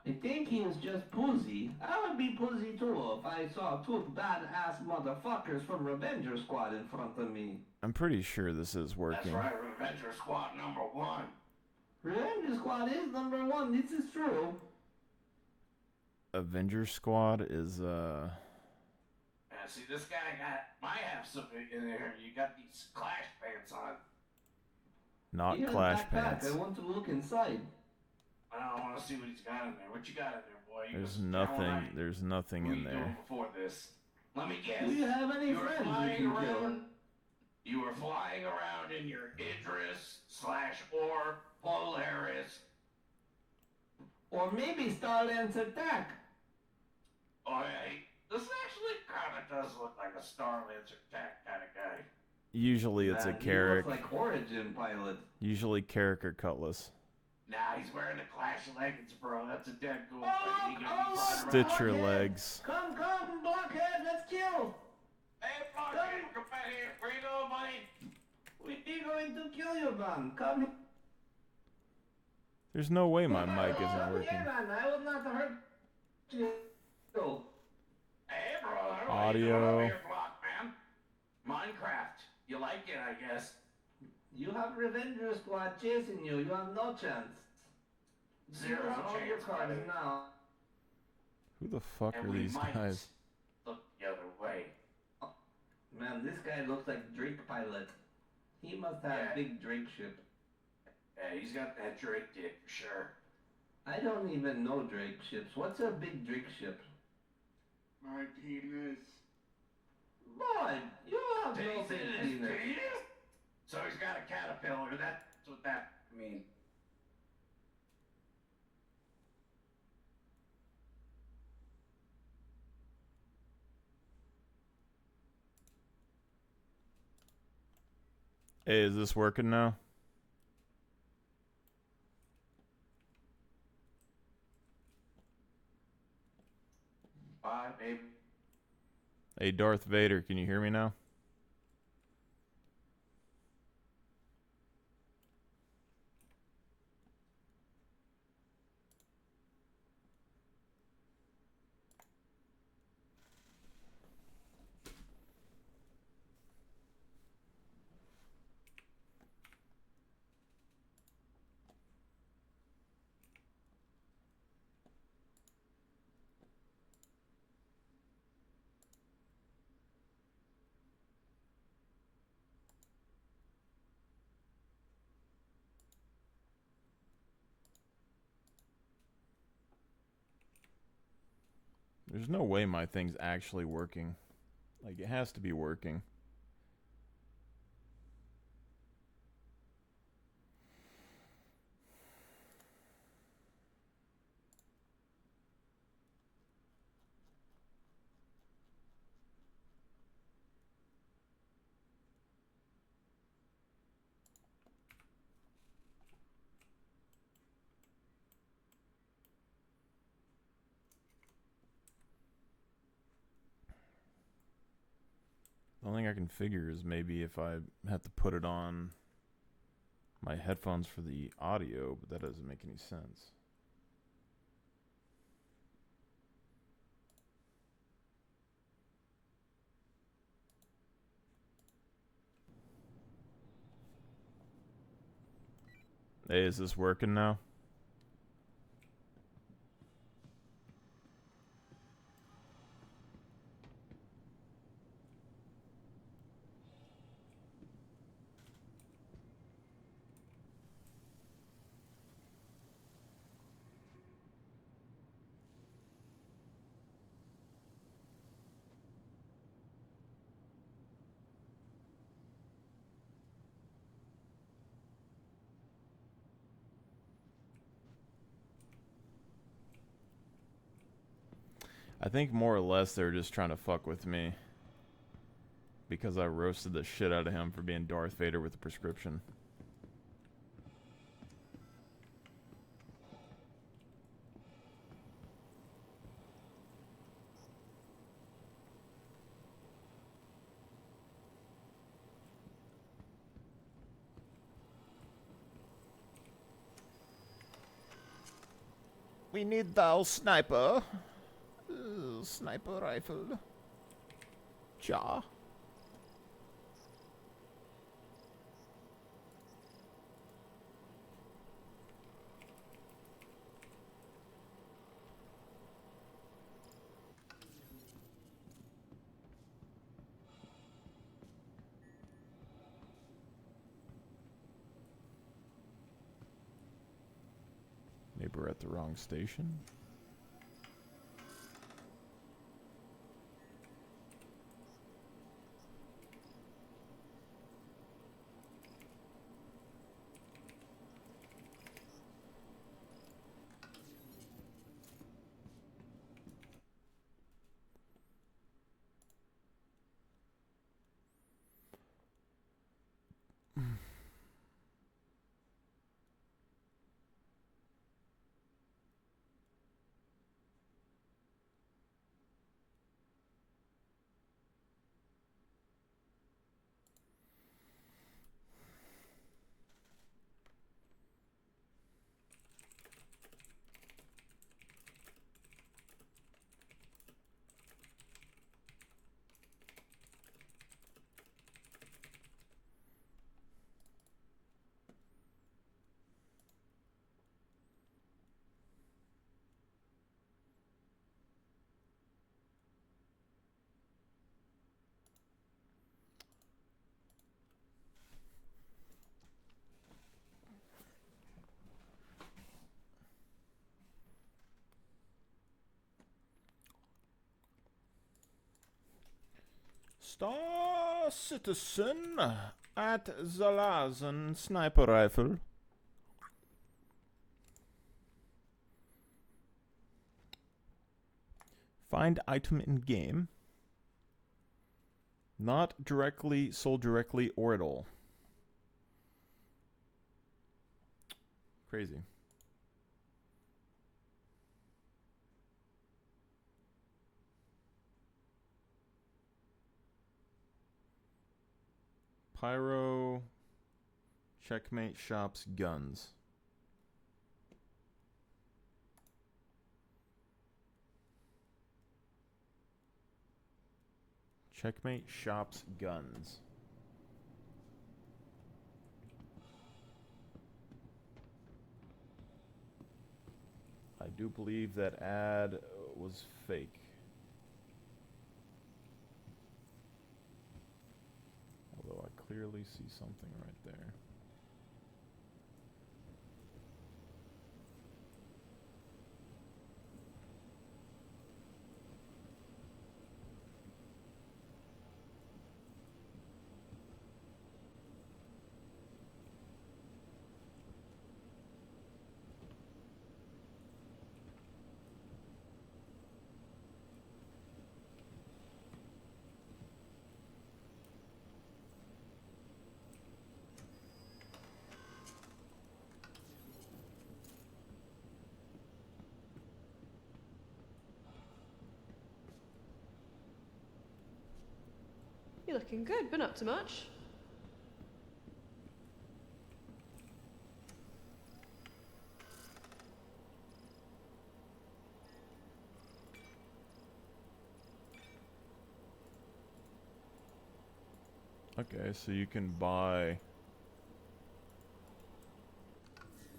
I think he is just pussy. I would be pussy too if I saw two badass motherfuckers from Revenger Squad in front of me. I'm pretty sure this is That's working. right, Revenger Squad #1. Revenger Squad is #1. This is true. Avenger Squad is See, this guy might have something in there. You got these Clash pants on. not He has a Clash backpack. Pants. I want to look inside. I want to see what he's got in there. What you got in there, boy? You There's was nothing. Caroline. There's nothing What were in you doing there. before this? Let me guess. Do you have any You were friends you flying can kill? around. You were flying around in your Idris/or Polaris. Or maybe Starlance Attack. Oh, yeah, this actually kind of does look like a Star Lancer Attack kind of guy. Usually it's a Man, he Carrick. looks like Origin Pilot. Usually Carrick or Cutlass. Nah, he's wearing the Clash leggings, bro. That's a dead cool Oh, thing. He gonna be oh, flying around. Stitch your Blockhead. legs. Come, Blockhead, let's kill. Hey, Blockhead, come back here. Where you going, buddy? We're going to kill you, man. Come here. There's no way my mic isn't Yeah, working. man, I will not hurt you. Hey, brother. What Audio. you doing over here, Block, man? Minecraft. You like it, I guess. You have Revenger Squad chasing you. You have no chance. Zero Zero all your chance, cards buddy. now. Who the fuck And are we these might guys? look the other way. Man, this guy looks like Drake Pilot. He must have Yeah. big Drake ship. Yeah, he's got that Drake dick for sure. I don't even know Drake ships. What's a big Drake ship? My penis. Boy, you have Did no he say big this penis. penis? So he's got a caterpillar. That's what that means. Hey, is this working now? Bye, baby. Hey, Darth Vader, can you hear me now? There's no way my thing's actually working. Like, it has to be working. The only thing I can figure is maybe if I have to put it on my headphones for the audio, but that doesn't make any sense. Hey, is this working now? I think more or less they're just trying to fuck with me. Because I roasted the shit out of him for being Darth Vader with a prescription. We need thou sniper. Sniper rifle. Ja. Neighbor at the wrong station. Star Citizen at Zalazen sniper rifle. Find item in game. Not directly, sold directly, or at all. Crazy. Pyro, Checkmate Shops, Guns. Checkmate Shops, Guns. I do believe that ad was fake. Although I clearly see something right there. You're looking good. Been up to much? Okay, so you can buy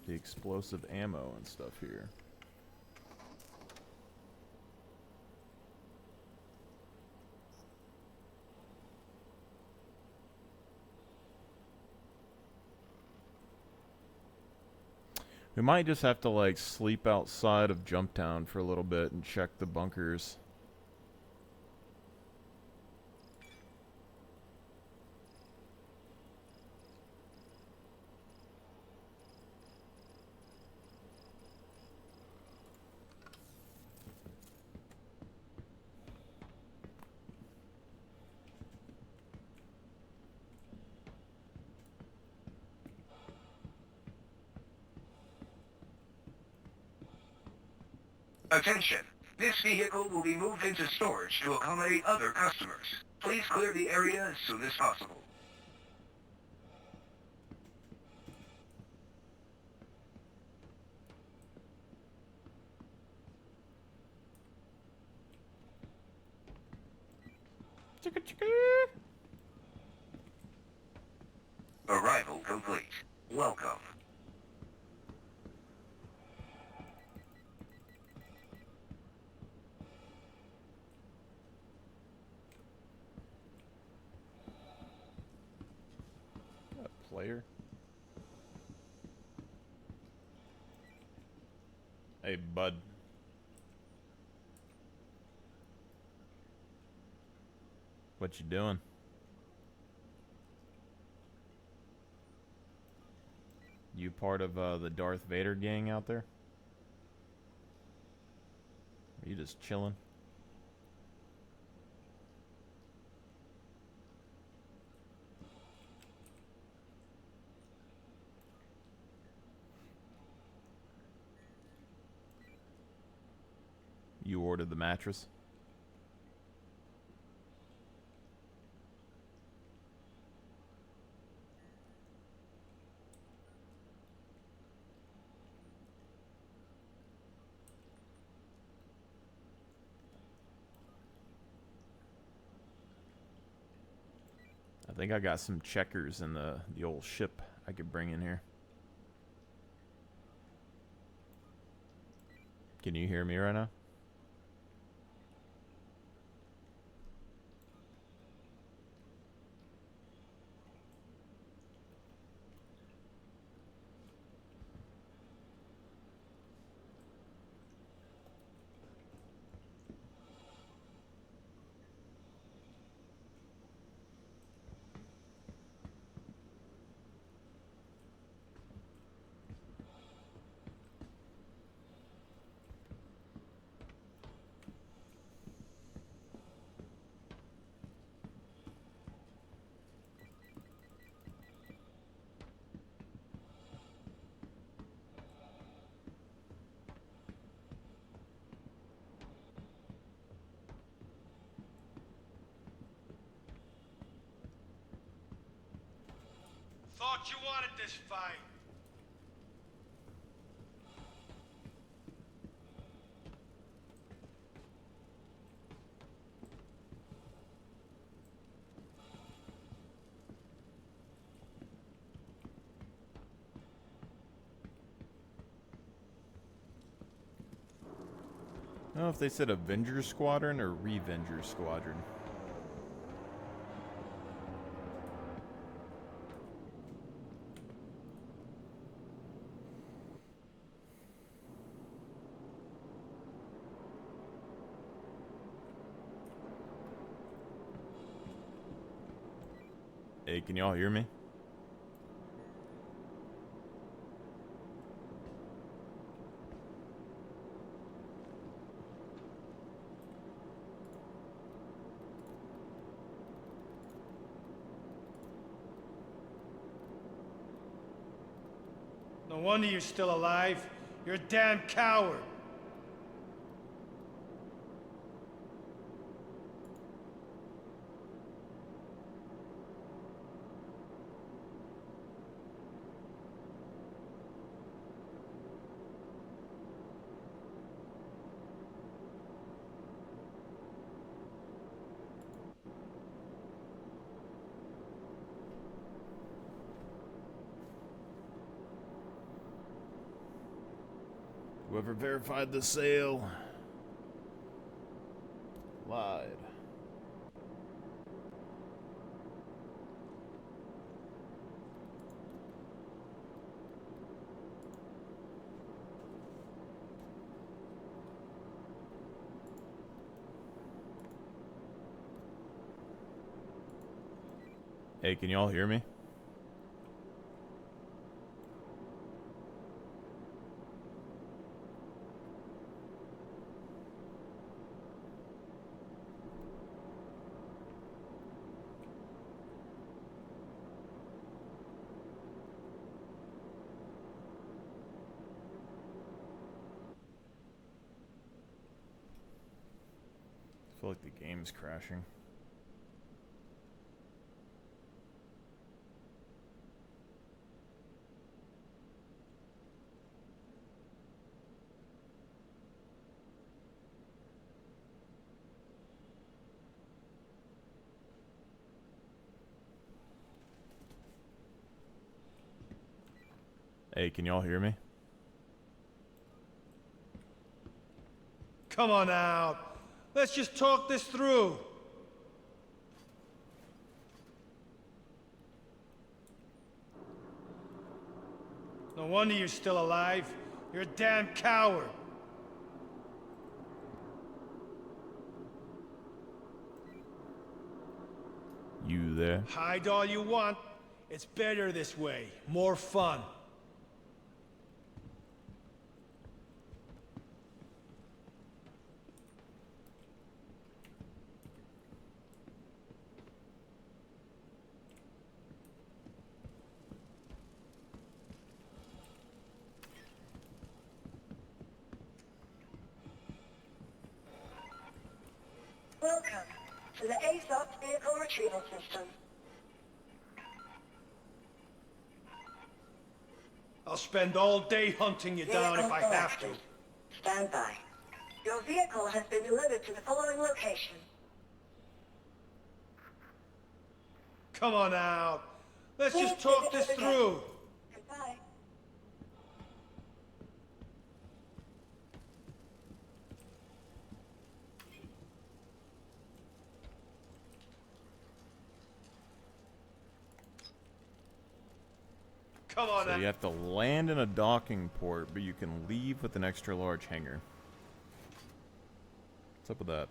the explosive ammo and stuff here. We might just have to like sleep outside of Jumptown for a little bit and check the bunkers. Attention! This vehicle will be moved into storage to accommodate other customers. Please clear the area as soon as possible. Arrival complete. Welcome. Player. Hey, bud. What you doing? You part of the Darth Vader gang out there? Are you just chilling? You ordered the mattress? I think I got some checkers in the old ship I could bring in here. Can you hear me right now? Thought you wanted this fight. I don't know if they said Avengers Squadron or Revengers Squadron. Hey, can y'all hear me? No wonder you're still alive. You're a damn coward. Whoever verified the sale lied. Hey, can y'all hear me? I feel like the game's crashing. Hey, can y'all hear me? Come on out. Let's just talk this through. No wonder you're still alive. You're a damn coward. You there? Hide all you want. It's better this way. More fun. Welcome to the ASOP Vehicle Retrieval System. I'll spend all day hunting you down if I have to. Stand by. Your vehicle has been delivered to the following location. Come on out. Let's just talk this through. Goodbye. Come on So out. you have to land in a docking port, but you can leave with an extra large hangar. What's up with that?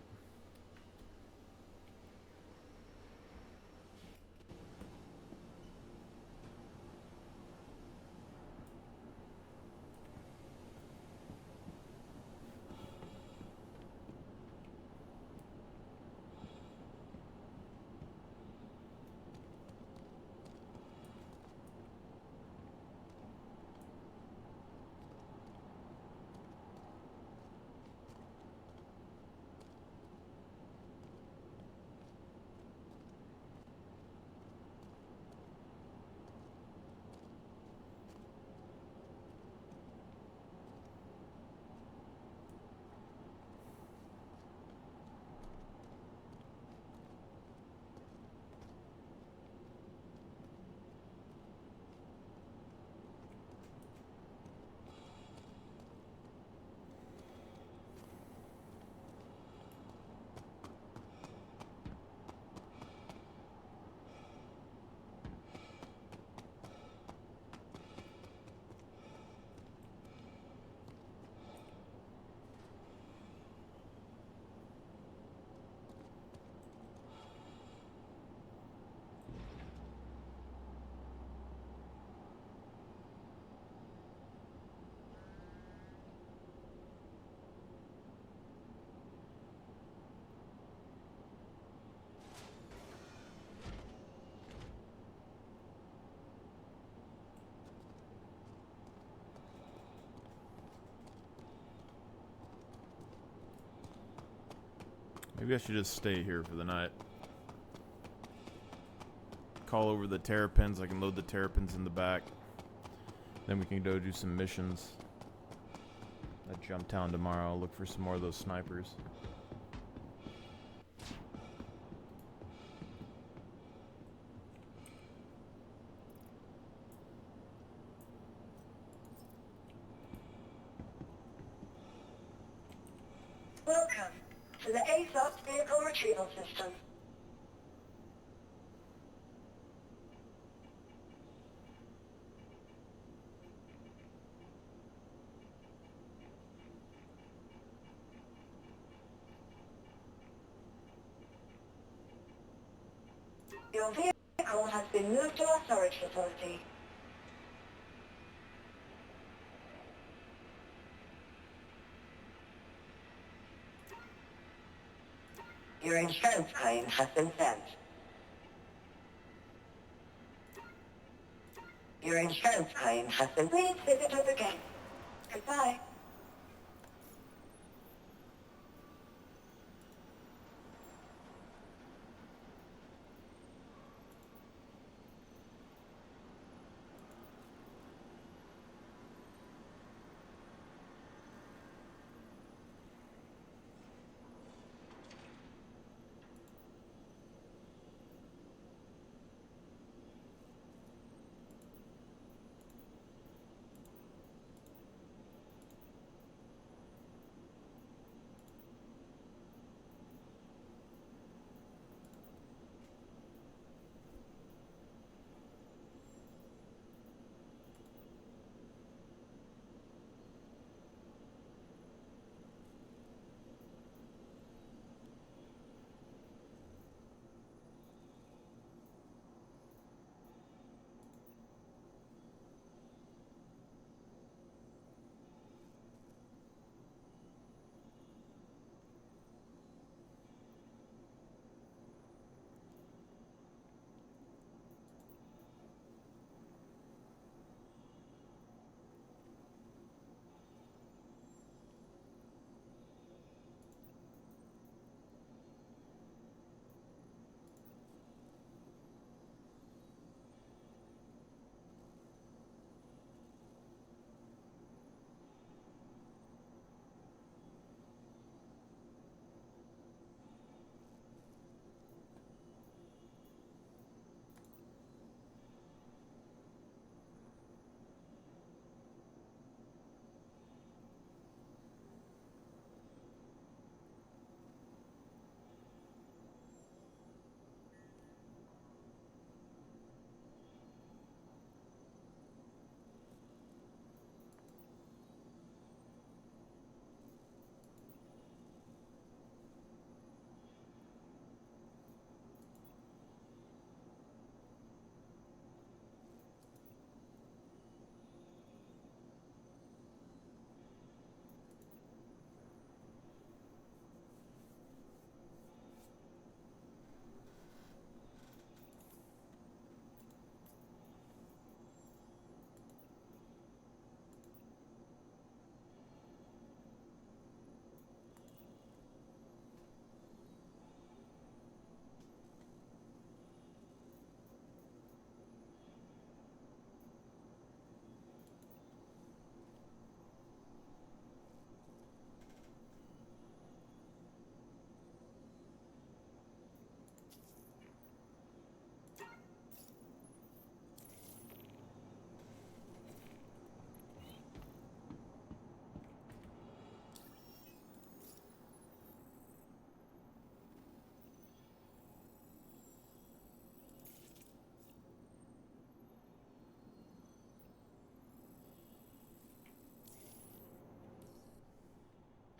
Maybe I should just stay here for the night. Call over the terrapins. I can load the terrapins in the back. Then we can go do some missions. At Jump Town tomorrow. I'll look for some more of those snipers. Welcome to the ASOP Vehicle Retrieval System. Your vehicle has been moved to our storage facility. Your insurance claim has been sent. Your insurance claim has been... Please visit us again. Goodbye.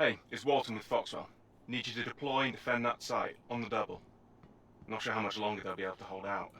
Hey, it's Walton with Foxwell. Need you to deploy and defend that site, on the double. Not sure how much longer they'll be able to hold out.